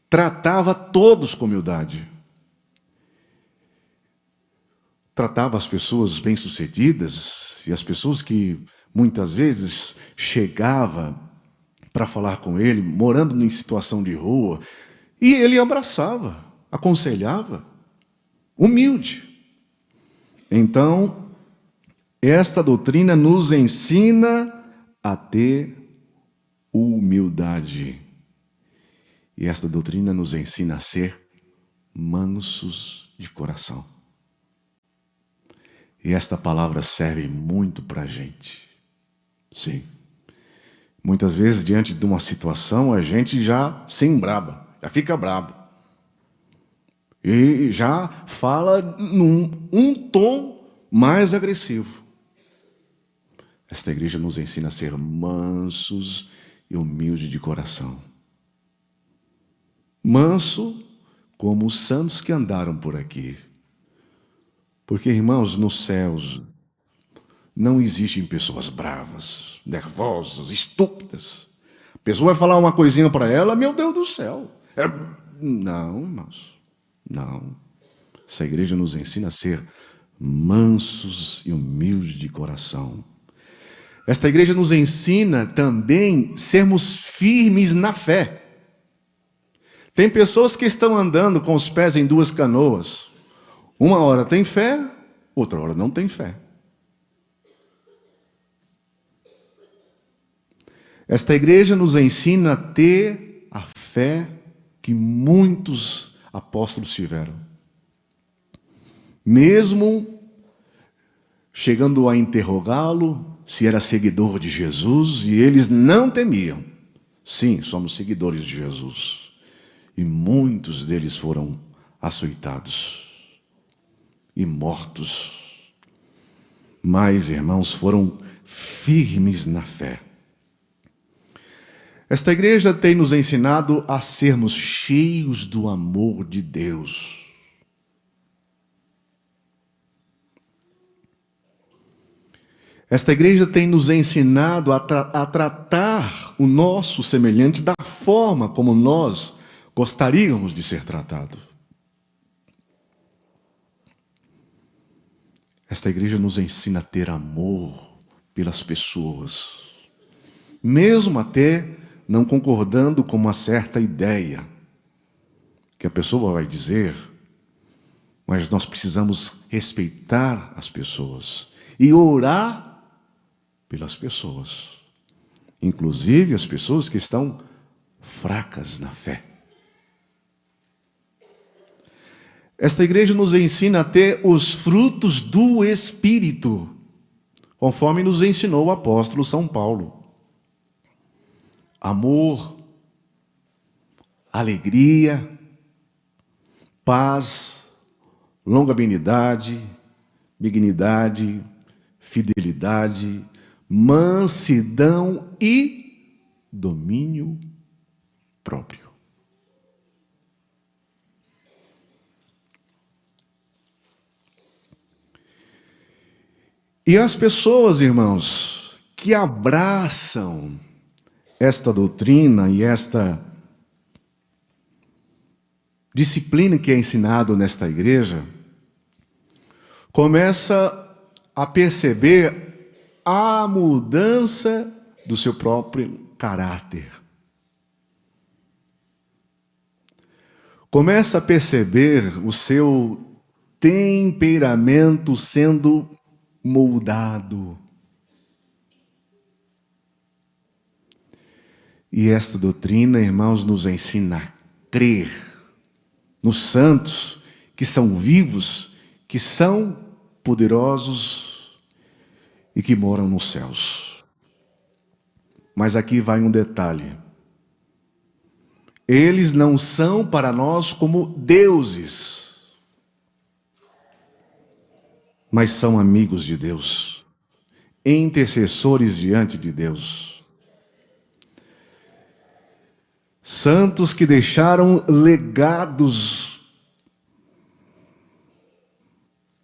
Tratava todos com humildade. Tratava as pessoas bem-sucedidas e as pessoas que muitas vezes chegava para falar com ele, morando em situação de rua, e ele abraçava, aconselhava, humilde. Então, esta doutrina nos ensina a ter humildade. E esta doutrina nos ensina a ser mansos de coração. E esta palavra serve muito para a gente. Sim. Muitas vezes, diante de uma situação, a gente já se embraba, já fica brabo. E já fala num tom mais agressivo. Esta igreja nos ensina a ser mansos e humildes de coração. Manso como os santos que andaram por aqui. Porque, irmãos, nos céus não existem pessoas bravas, nervosas, estúpidas. A pessoa vai falar uma coisinha para ela, meu Deus do céu. Não, irmãos, não. Essa igreja nos ensina a ser mansos e humildes de coração. Esta igreja nos ensina também a sermos firmes na fé. Tem pessoas que estão andando com os pés em duas canoas. Uma hora tem fé, outra hora não tem fé. Esta igreja nos ensina a ter a fé que muitos apóstolos tiveram. Mesmo chegando a interrogá-lo se era seguidor de Jesus, e eles não temiam. Sim, somos seguidores de Jesus. E muitos deles foram açoitados e mortos. Mas, irmãos, foram firmes na fé. Esta igreja tem nos ensinado a sermos cheios do amor de Deus. Esta igreja tem nos ensinado a tratar o nosso semelhante da forma como nós gostaríamos de ser tratados. Esta igreja nos ensina a ter amor pelas pessoas, mesmo até não concordando com uma certa ideia que a pessoa vai dizer, mas nós precisamos respeitar as pessoas e orar pelas pessoas, inclusive as pessoas que estão fracas na fé. Esta igreja nos ensina a ter os frutos do Espírito, conforme nos ensinou o apóstolo São Paulo. Amor, alegria, paz, longanimidade, benignidade, fidelidade, mansidão e domínio próprio. E as pessoas, irmãos, que abraçam esta doutrina e esta disciplina que é ensinado nesta igreja, começa a perceber a mudança do seu próprio caráter. Começa a perceber o seu temperamento sendo moldado. E esta doutrina, irmãos, nos ensina a crer nos santos que são vivos, que são poderosos e que moram nos céus. Mas aqui vai um detalhe. Eles não são para nós como deuses, mas são amigos de Deus, intercessores diante de Deus. Santos que deixaram legados,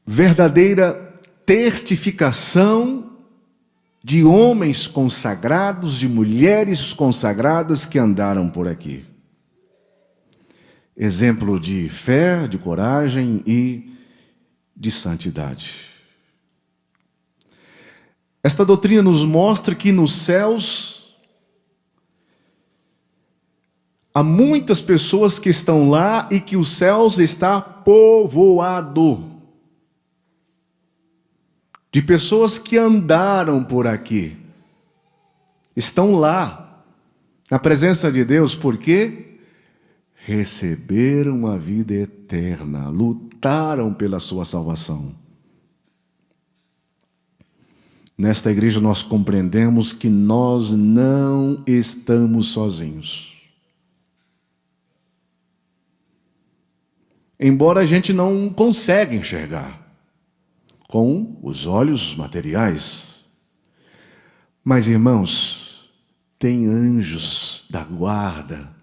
verdadeira testificação de homens consagrados, de mulheres consagradas que andaram por aqui. Exemplo de fé, de coragem e de santidade. Esta doutrina nos mostra que nos céus há muitas pessoas que estão lá e que os céus está povoado de pessoas que andaram por aqui. Estão lá, na presença de Deus, porque receberam a vida eterna, lutaram pela sua salvação. Nesta igreja nós compreendemos que nós não estamos sozinhos. Embora a gente não consiga enxergar com os olhos materiais. Mas, irmãos, tem anjos da guarda.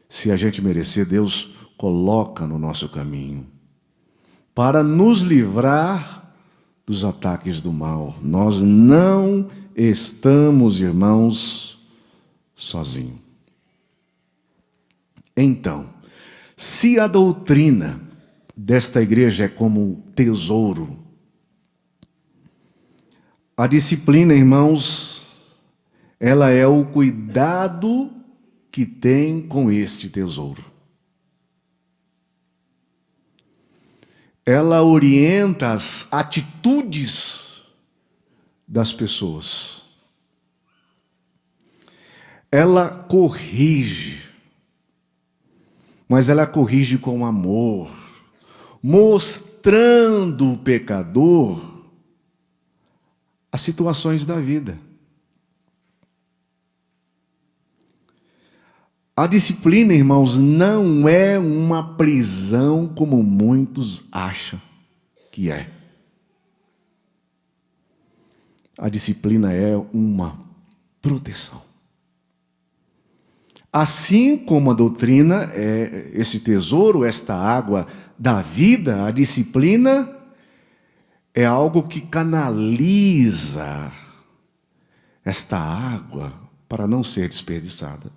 Se a gente merecer, Deus coloca no nosso caminho para nos livrar dos ataques do mal. Nós não estamos, irmãos, sozinhos. Então, se a doutrina desta igreja é como tesouro, a disciplina, irmãos, ela é o cuidado que tem com este tesouro. Ela orienta as atitudes das pessoas. Ela corrige, mas ela corrige com amor, mostrando o pecador as situações da vida. A disciplina, irmãos, não é uma prisão como muitos acham que é. A disciplina é uma proteção. Assim como a doutrina é esse tesouro, esta água da vida, a disciplina é algo que canaliza esta água para não ser desperdiçada.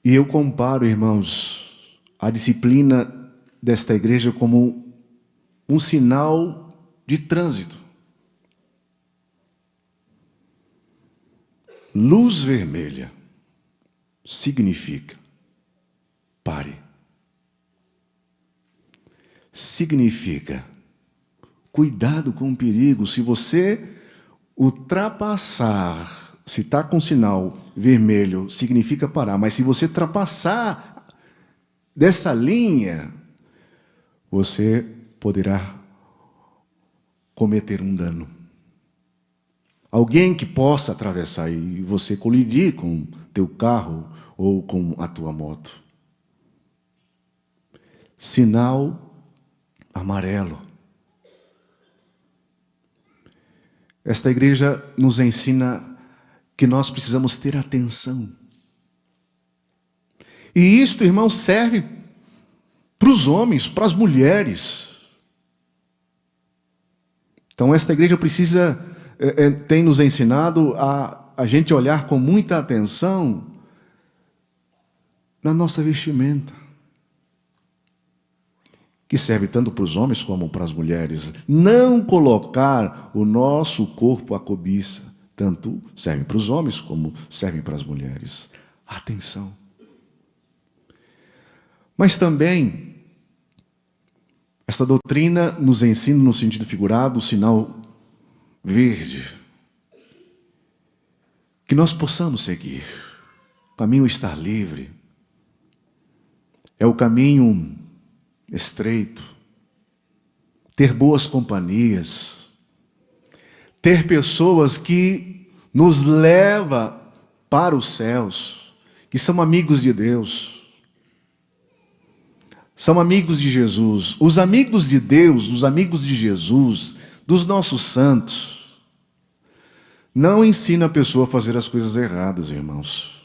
E eu comparo, irmãos, a disciplina desta igreja como um sinal de trânsito. Luz vermelha significa pare. Significa cuidado com o perigo. Se você ultrapassar, se está com sinal vermelho, significa parar. Mas se você ultrapassar dessa linha, você poderá cometer um dano. Alguém que possa atravessar e você colidir com teu carro ou com a tua moto. Sinal amarelo. Esta igreja nos ensina que nós precisamos ter atenção. E isto, irmão, serve para os homens, para as mulheres. Então, esta igreja tem nos ensinado a gente olhar com muita atenção na nossa vestimenta, que serve tanto para os homens como para as mulheres. Não colocar o nosso corpo à cobiça. Tanto serve para os homens como servem para as mulheres. Atenção. Mas também, esta doutrina nos ensina, no sentido figurado, o sinal verde, que nós possamos seguir. caminho está livre. É o caminho estreito. Ter boas companhias. Ter pessoas que nos levam para os céus, que são amigos de Deus. São amigos de Jesus. Os amigos de Deus, os amigos de Jesus, dos nossos santos, não ensinam a pessoa a fazer as coisas erradas, irmãos.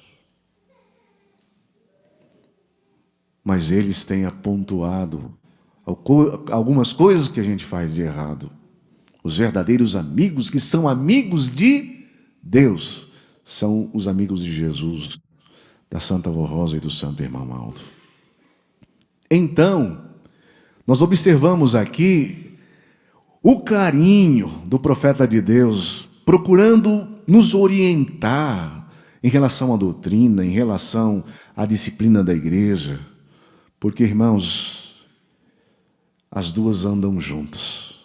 Mas eles têm apontuado algumas coisas que a gente faz de errado. Os verdadeiros amigos, que são amigos de Deus, são os amigos de Jesus, da Santa Avó Rosa e do Santo Irmão Aldo. Então, nós observamos aqui o carinho do profeta de Deus, procurando nos orientar em relação à doutrina, em relação à disciplina da igreja, porque, irmãos, as duas andam juntas,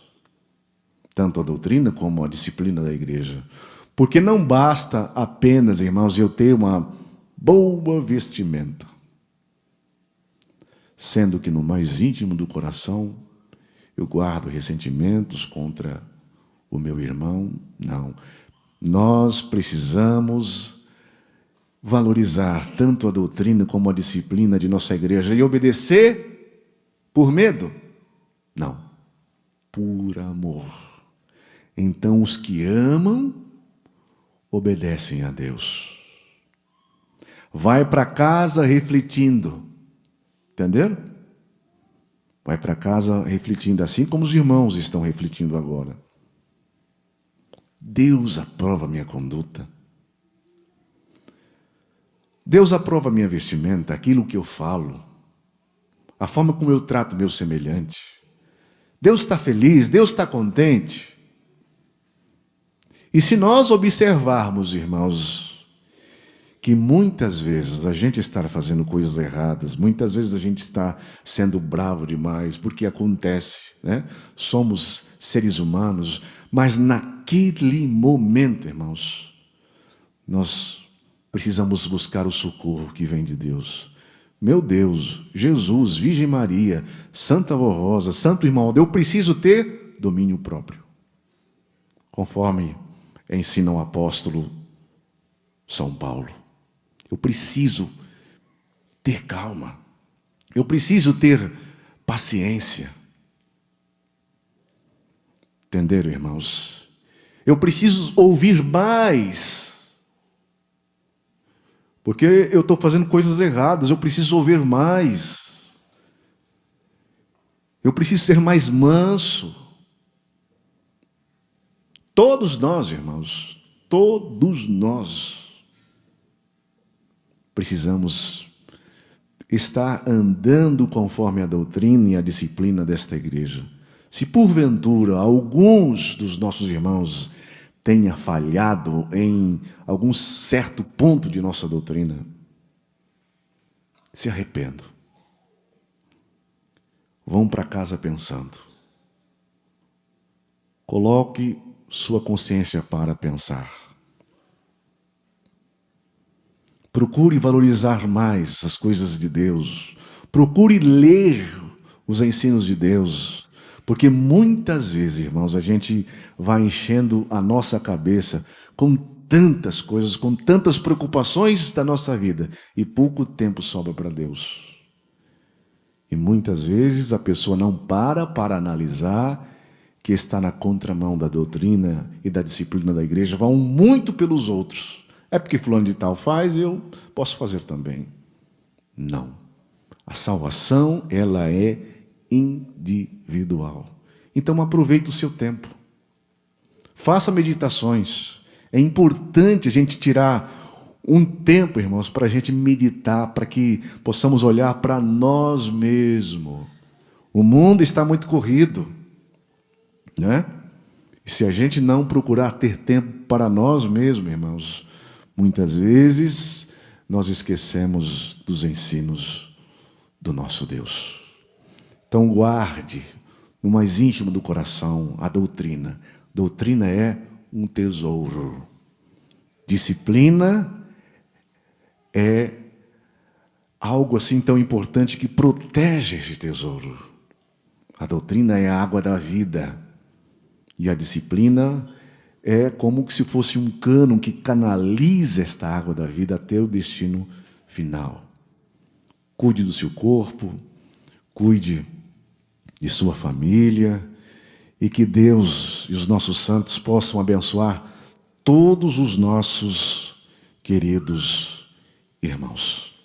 tanto a doutrina como a disciplina da igreja, porque não basta apenas, irmãos, eu ter uma boa vestimenta, sendo que no mais íntimo do coração eu guardo ressentimentos contra o meu irmão. Não. Nós precisamos valorizar tanto a doutrina como a disciplina de nossa igreja e obedecer por medo? Não. Por amor. Então os que amam obedecem a Deus. Vai para casa refletindo. Entenderam? Vai para casa refletindo, assim como os irmãos estão refletindo agora. Deus aprova a minha conduta. Deus aprova a minha vestimenta, aquilo que eu falo, a forma como eu trato meu semelhante. Deus está feliz, Deus está contente. E se nós observarmos, irmãos, que muitas vezes a gente está fazendo coisas erradas, muitas vezes a gente está sendo bravo demais, porque acontece, né? Somos seres humanos, mas naquele momento, irmãos, nós precisamos buscar o socorro que vem de Deus. Meu Deus, Jesus, Virgem Maria, Santa Avó Rosa, Santo Irmão Aldo, eu preciso ter domínio próprio, conforme ensina o apóstolo São Paulo. Eu preciso ter calma. Eu preciso ter paciência. Entenderam, irmãos? Eu preciso ouvir mais. Porque eu estou fazendo coisas erradas, eu preciso ouvir mais. Eu preciso ser mais manso. Todos nós, irmãos, todos nós precisamos estar andando conforme a doutrina e a disciplina desta igreja. Se porventura alguns dos nossos irmãos tenha falhado em algum certo ponto de nossa doutrina, se arrependam. Vão para casa pensando. Coloque sua consciência para pensar. Procure valorizar mais as coisas de Deus. Procure ler os ensinos de Deus. Porque muitas vezes, irmãos, a gente vai enchendo a nossa cabeça com tantas coisas, com tantas preocupações da nossa vida, e pouco tempo sobra para Deus. E muitas vezes a pessoa não para analisar que está na contramão da doutrina e da disciplina da igreja, vão muito pelos outros. É porque fulano de tal faz, eu posso fazer também. Não. A salvação, ela é individual. Então aproveite o seu tempo. Faça meditações. É importante a gente tirar um tempo, irmãos, para a gente meditar, para que possamos olhar para nós mesmos. O mundo está muito corrido, né? E se a gente não procurar ter tempo para nós mesmos, irmãos, muitas vezes nós esquecemos dos ensinos do nosso Deus. Então guarde no mais íntimo do coração a doutrina. Doutrina é um tesouro. Disciplina é algo assim tão importante que protege esse tesouro. A doutrina é a água da vida e a disciplina é como se fosse um cano que canaliza esta água da vida até o destino final. Cuide do seu corpo, cuide de sua família e que Deus e os nossos santos possam abençoar todos os nossos queridos irmãos.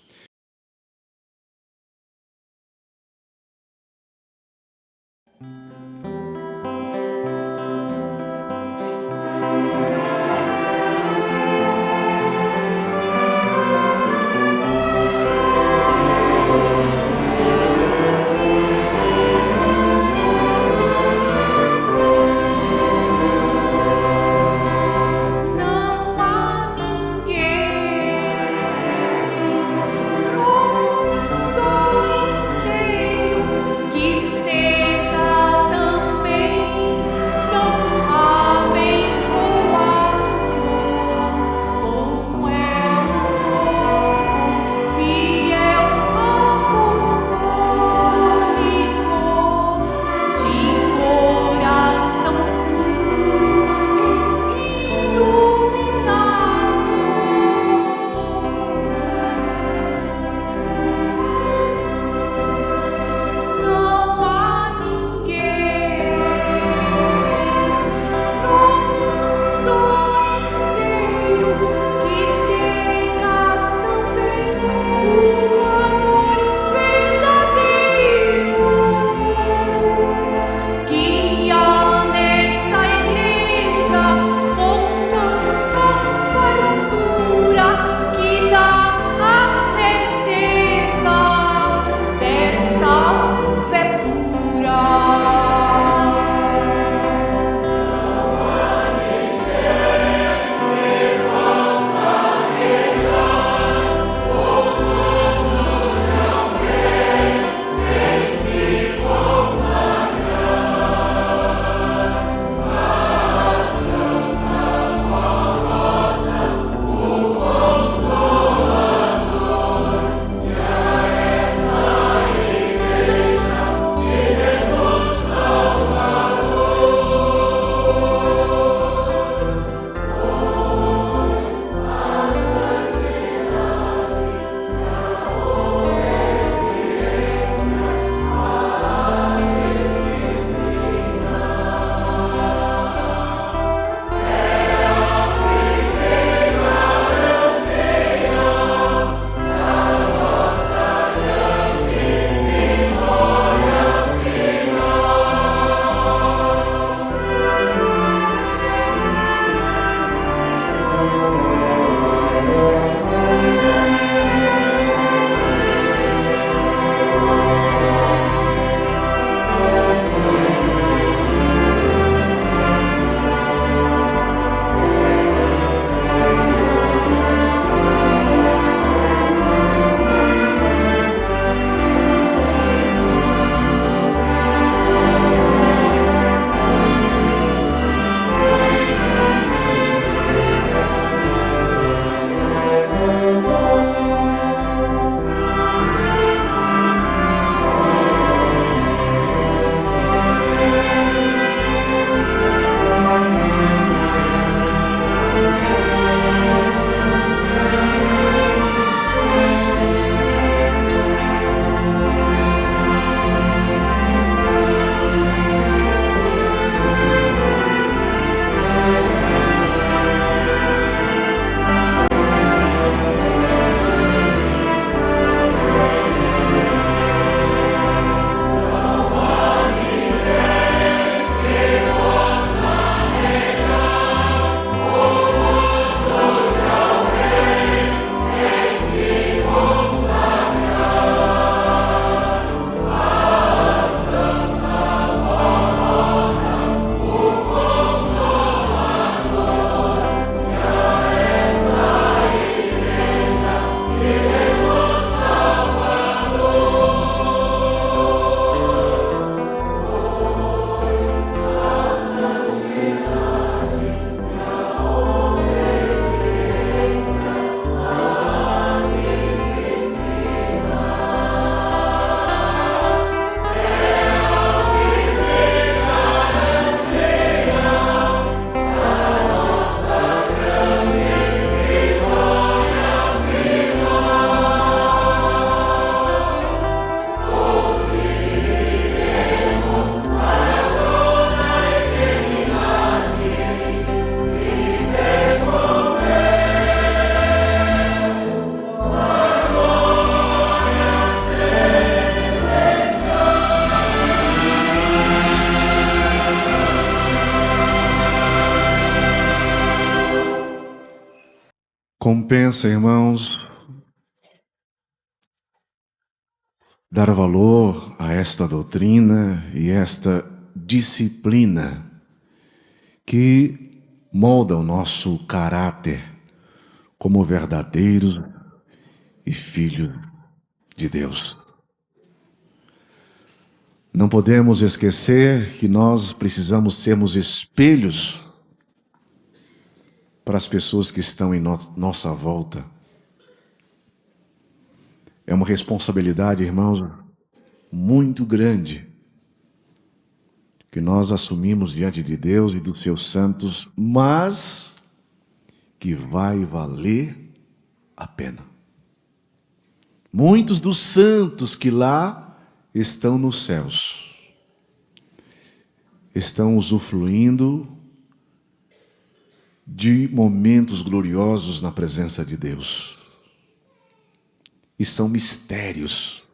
Não há ninguém Compensa, irmãos, dar valor a esta doutrina e esta disciplina que molda o nosso caráter como verdadeiros e filhos de Deus. Não podemos esquecer que nós precisamos sermos espelhos para as pessoas que estão em nossa volta. É uma responsabilidade, irmãos, muito grande que nós assumimos diante de Deus e dos seus santos, mas que vai valer a pena. Muitos dos santos que lá estão nos céus estão usufruindo de momentos gloriosos na presença de Deus. E são mistérios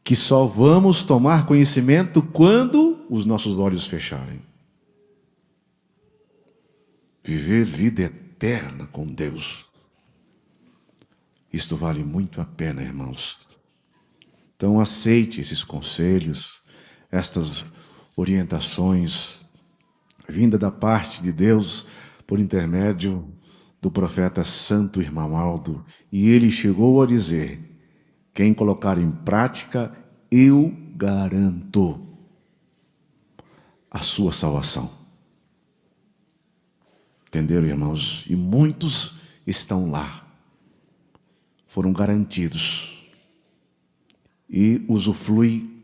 que só vamos tomar conhecimento quando os nossos olhos fecharem. Viver vida eterna com Deus. Isto vale muito a pena, irmãos. Então aceite esses conselhos, estas orientações, vinda da parte de Deus por intermédio do profeta Santo Irmamaldo. E ele chegou a dizer: quem colocar em prática, eu garanto a sua salvação. Entenderam, irmãos? E muitos estão lá, foram garantidos e usufruem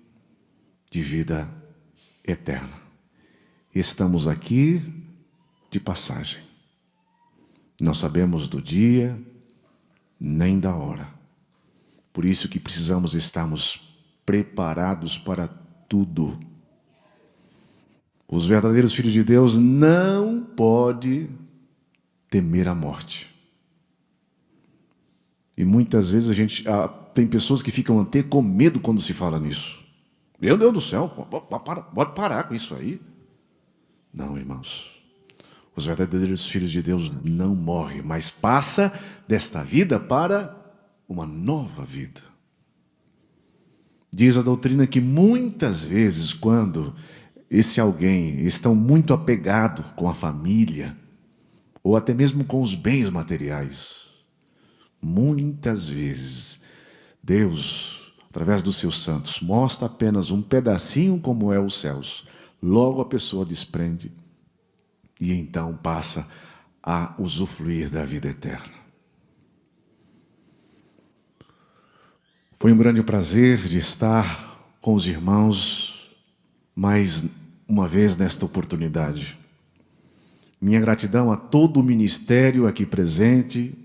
de vida eterna. Estamos aqui de passagem. Não sabemos do dia nem da hora. Por isso que precisamos estarmos preparados para tudo. Os verdadeiros filhos de Deus não podem temer a morte. E muitas vezes tem pessoas que ficam até com medo quando se fala nisso. Meu Deus do céu, pode parar com isso aí. Não, irmãos. Os verdadeiros filhos de Deus não morrem, mas passa desta vida para uma nova vida. Diz a doutrina que muitas vezes, quando esse alguém está muito apegado com a família, ou até mesmo com os bens materiais, muitas vezes Deus, através dos seus santos, mostra apenas um pedacinho como é os céus. Logo a pessoa desprende e então passa a usufruir da vida eterna. Foi um grande prazer de estar com os irmãos mais uma vez nesta oportunidade. Minha gratidão a todo o ministério aqui presente,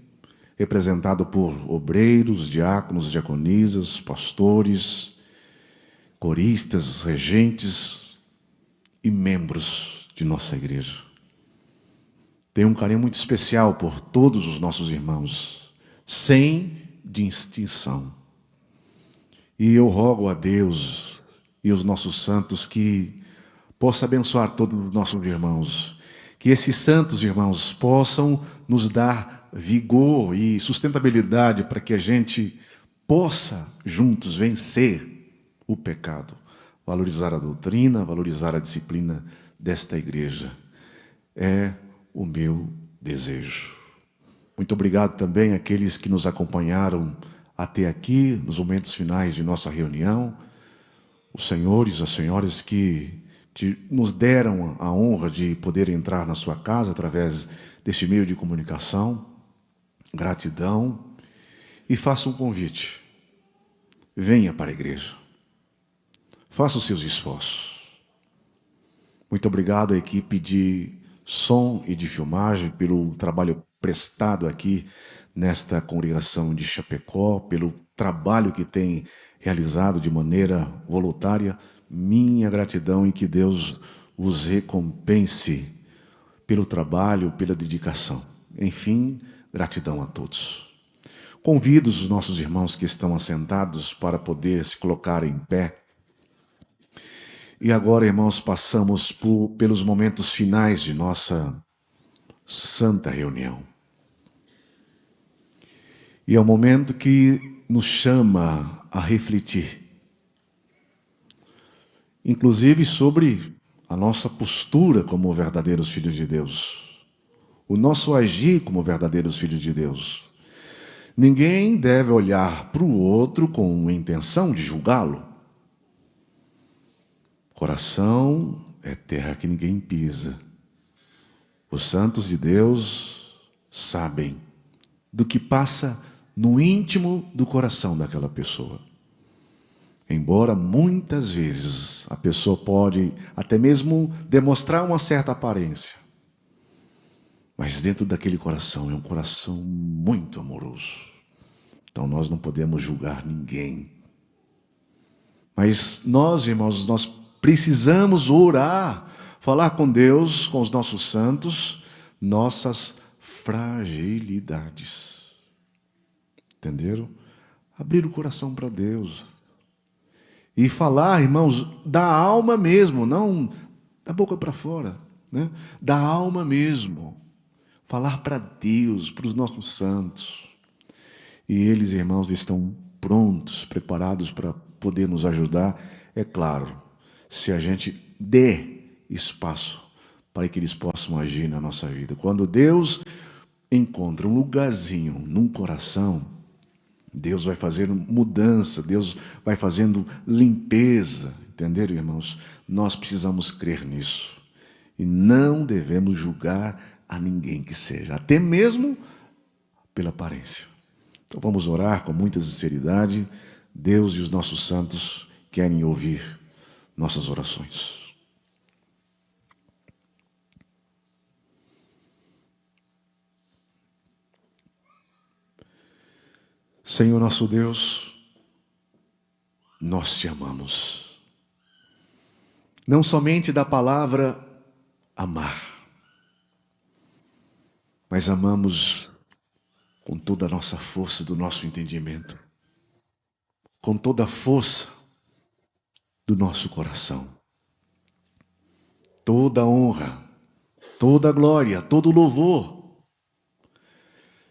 representado por obreiros, diáconos, diaconisas, pastores, coristas, regentes e membros de nossa igreja. Tenho um carinho muito especial por todos os nossos irmãos, sem distinção. E eu rogo a Deus e os nossos santos que possa abençoar todos os nossos irmãos, que esses santos irmãos possam nos dar vigor e sustentabilidade para que a gente possa juntos vencer o pecado, valorizar a doutrina, valorizar a disciplina desta igreja. É o meu desejo. Muito obrigado também àqueles que nos acompanharam até aqui, nos momentos finais de nossa reunião, os senhores, as senhoras que nos deram a honra de poder entrar na sua casa através deste meio de comunicação. Gratidão. E faça um convite. Venha para a igreja. Faça os seus esforços. Muito obrigado à equipe de som e de filmagem pelo trabalho prestado aqui nesta congregação de Chapecó, pelo trabalho que tem realizado de maneira voluntária. Minha gratidão e que Deus os recompense pelo trabalho, pela dedicação. Enfim, gratidão a todos. Convido os nossos irmãos que estão assentados para poder se colocar em pé. E agora, irmãos, passamos pelos momentos finais de nossa santa reunião. E é um momento que nos chama a refletir, inclusive sobre a nossa postura como verdadeiros filhos de Deus, o nosso agir como verdadeiros filhos de Deus. Ninguém deve olhar para o outro com a intenção de julgá-lo. Coração é terra que ninguém pisa. Os santos de Deus sabem do que passa no íntimo do coração daquela pessoa. Embora muitas vezes a pessoa pode até mesmo demonstrar uma certa aparência, mas dentro daquele coração é um coração muito amoroso. Então nós não podemos julgar ninguém. Mas nós, irmãos, nós precisamos orar, falar com Deus, com os nossos santos, nossas fragilidades. Entenderam? Abrir o coração para Deus. E falar, irmãos, da alma mesmo, não da boca para fora, né? Da alma mesmo. Falar para Deus, para os nossos santos. E eles, irmãos, estão prontos, preparados para poder nos ajudar, é claro, se a gente der espaço para que eles possam agir na nossa vida. Quando Deus encontra um lugarzinho num coração, Deus vai fazendo mudança, Deus vai fazendo limpeza, entenderam, irmãos? Nós precisamos crer nisso e não devemos julgar a ninguém que seja, até mesmo pela aparência. Então vamos orar com muita sinceridade. Deus e os nossos santos querem ouvir nossas orações. Senhor nosso Deus, nós te amamos. Não somente da palavra amar, mas amamos com toda a nossa força do nosso entendimento, com toda a força do nosso coração. Toda a honra, toda a glória, todo o louvor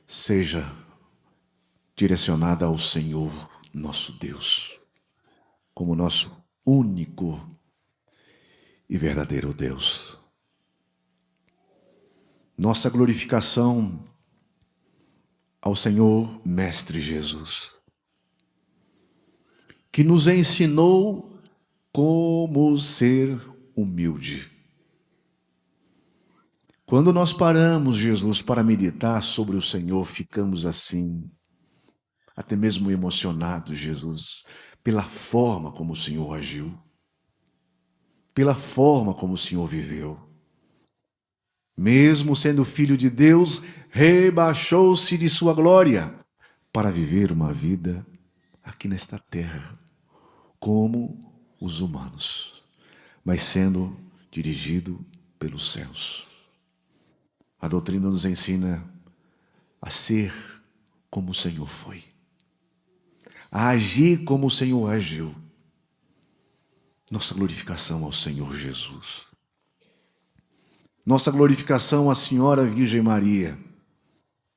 seja direcionada ao Senhor, nosso Deus, como nosso único e verdadeiro Deus. Nossa glorificação ao Senhor Mestre Jesus, que nos ensinou como ser humilde. Quando nós paramos, Jesus, para meditar sobre o Senhor, ficamos assim, até mesmo emocionados, Jesus, pela forma como o Senhor agiu, pela forma como o Senhor viveu. Mesmo sendo filho de Deus, rebaixou-se de sua glória para viver uma vida aqui nesta terra, como os humanos, mas sendo dirigido pelos céus. A doutrina nos ensina a ser como o Senhor foi, a agir como o Senhor agiu. Nossa glorificação ao Senhor Jesus. Nossa glorificação à Senhora Virgem Maria,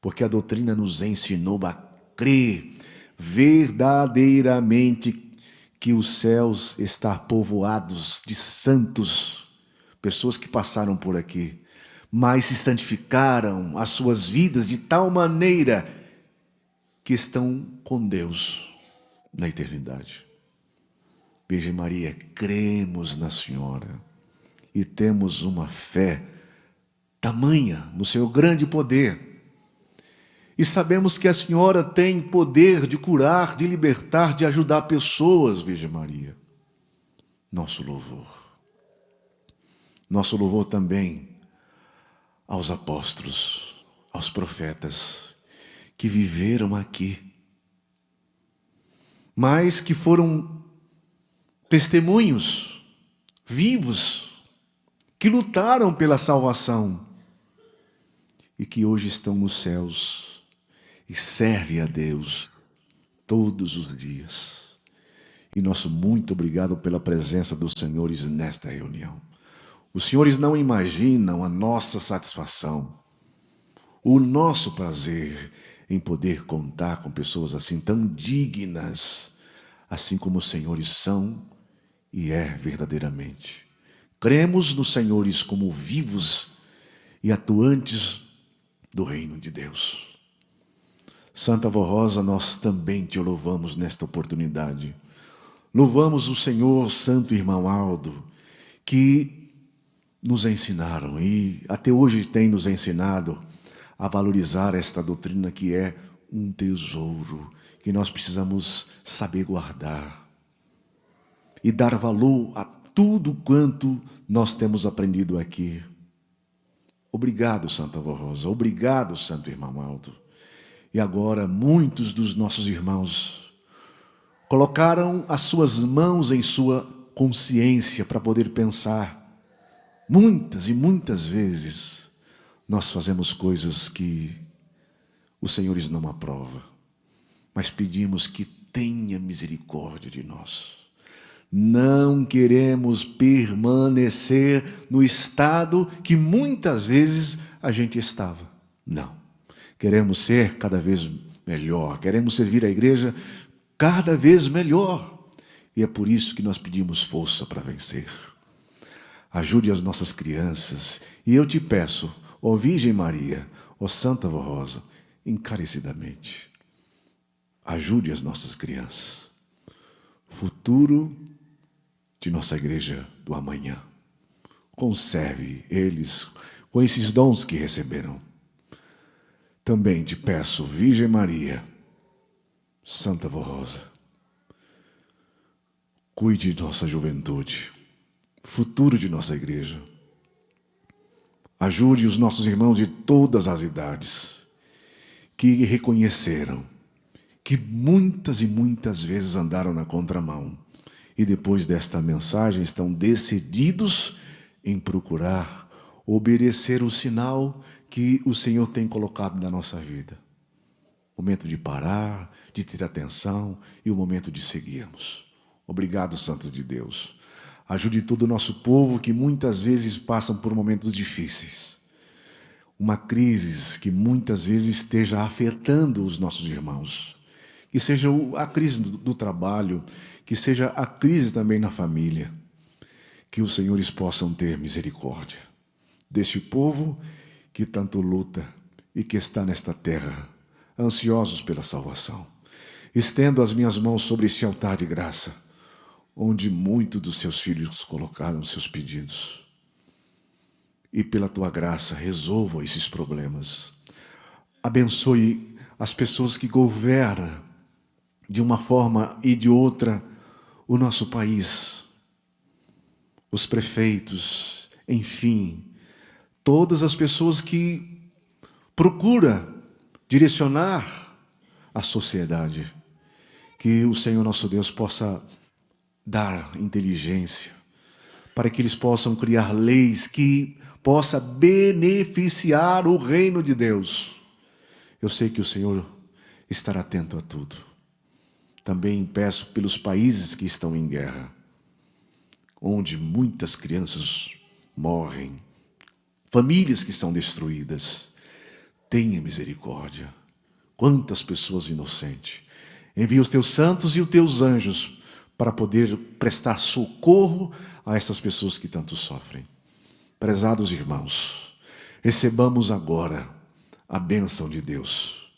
porque a doutrina nos ensinou a crer verdadeiramente que os céus estão povoados de santos, pessoas que passaram por aqui, mas se santificaram as suas vidas de tal maneira que estão com Deus na eternidade. Virgem Maria, cremos na Senhora e temos uma fé tamanha no seu grande poder. E sabemos que a Senhora tem poder de curar, de libertar, de ajudar pessoas, Virgem Maria. Nosso louvor. Nosso louvor também aos apóstolos, aos profetas que viveram aqui, mas que foram testemunhos vivos, que lutaram pela salvação e que hoje estão nos céus e servem a Deus todos os dias. E nosso muito obrigado pela presença dos senhores nesta reunião. Os senhores não imaginam a nossa satisfação, o nosso prazer em poder contar com pessoas assim tão dignas, assim como os senhores são e é verdadeiramente. Cremos nos senhores como vivos e atuantes do reino de Deus. Santa Avó Rosa, nós também te louvamos nesta oportunidade. Louvamos o Senhor, Santo Irmão Aldo, que nos ensinaram e até hoje tem nos ensinado a valorizar esta doutrina que é um tesouro, que nós precisamos saber guardar e dar valor a tudo quanto nós temos aprendido aqui. Obrigado, Santa Avó Rosa, obrigado, Santo Irmão Aldo. E agora muitos dos nossos irmãos colocaram as suas mãos em sua consciência para poder pensar. Muitas e muitas vezes nós fazemos coisas que os senhores não aprovam, mas pedimos que tenha misericórdia de nós. Não queremos permanecer no estado que muitas vezes a gente estava. Não. Queremos ser cada vez melhor, queremos servir a igreja cada vez melhor. E é por isso que nós pedimos força para vencer. Ajude as nossas crianças. E eu te peço, ó Virgem Maria, ó Santa Avó Rosa, encarecidamente, ajude as nossas crianças. Futuro de nossa igreja do amanhã. Conserve eles com esses dons que receberam. Também te peço, Virgem Maria, Santa Avó Rosa, cuide de nossa juventude, futuro de nossa igreja. Ajude os nossos irmãos de todas as idades, que reconheceram que muitas e muitas vezes andaram na contramão e depois desta mensagem estão decididos em procurar obedecer o sinal que o Senhor tem colocado na nossa vida. Momento de parar, de ter atenção e o momento de seguirmos. Obrigado, Santos de Deus. Ajude todo o nosso povo que muitas vezes passam por momentos difíceis. Uma crise que muitas vezes esteja afetando os nossos irmãos. Que seja a crise do trabalho, que seja a crise também na família. Que os senhores possam ter misericórdia deste povo que tanto luta e que está nesta terra, ansiosos pela salvação. Estendo as minhas mãos sobre este altar de graça, onde muitos dos seus filhos colocaram seus pedidos. E pela tua graça, resolva esses problemas. Abençoe as pessoas que governam, de uma forma e de outra, o nosso país. Os prefeitos, enfim, todas as pessoas que procuram direcionar a sociedade. Que o Senhor nosso Deus possa dar inteligência para que eles possam criar leis que possa beneficiar o reino de Deus. Eu sei que o Senhor estará atento a tudo. Também peço pelos países que estão em guerra, onde muitas crianças morrem, famílias que são destruídas. Tenha misericórdia. Quantas pessoas inocentes. Envia os teus santos e os teus anjos para poder prestar socorro a essas pessoas que tanto sofrem. Prezados irmãos, recebamos agora a bênção de Deus,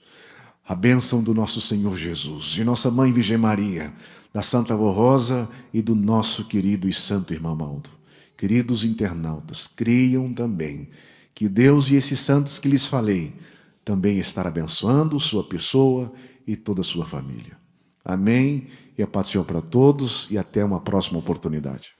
a bênção do nosso Senhor Jesus, de nossa Mãe Virgem Maria, da Santa Avó Rosa e do nosso querido e santo irmão Aldo. Queridos internautas, creiam também que Deus e esses santos que lhes falei também estarão abençoando sua pessoa e toda a sua família. Amém? E a paz do Senhor para todos e até uma próxima oportunidade.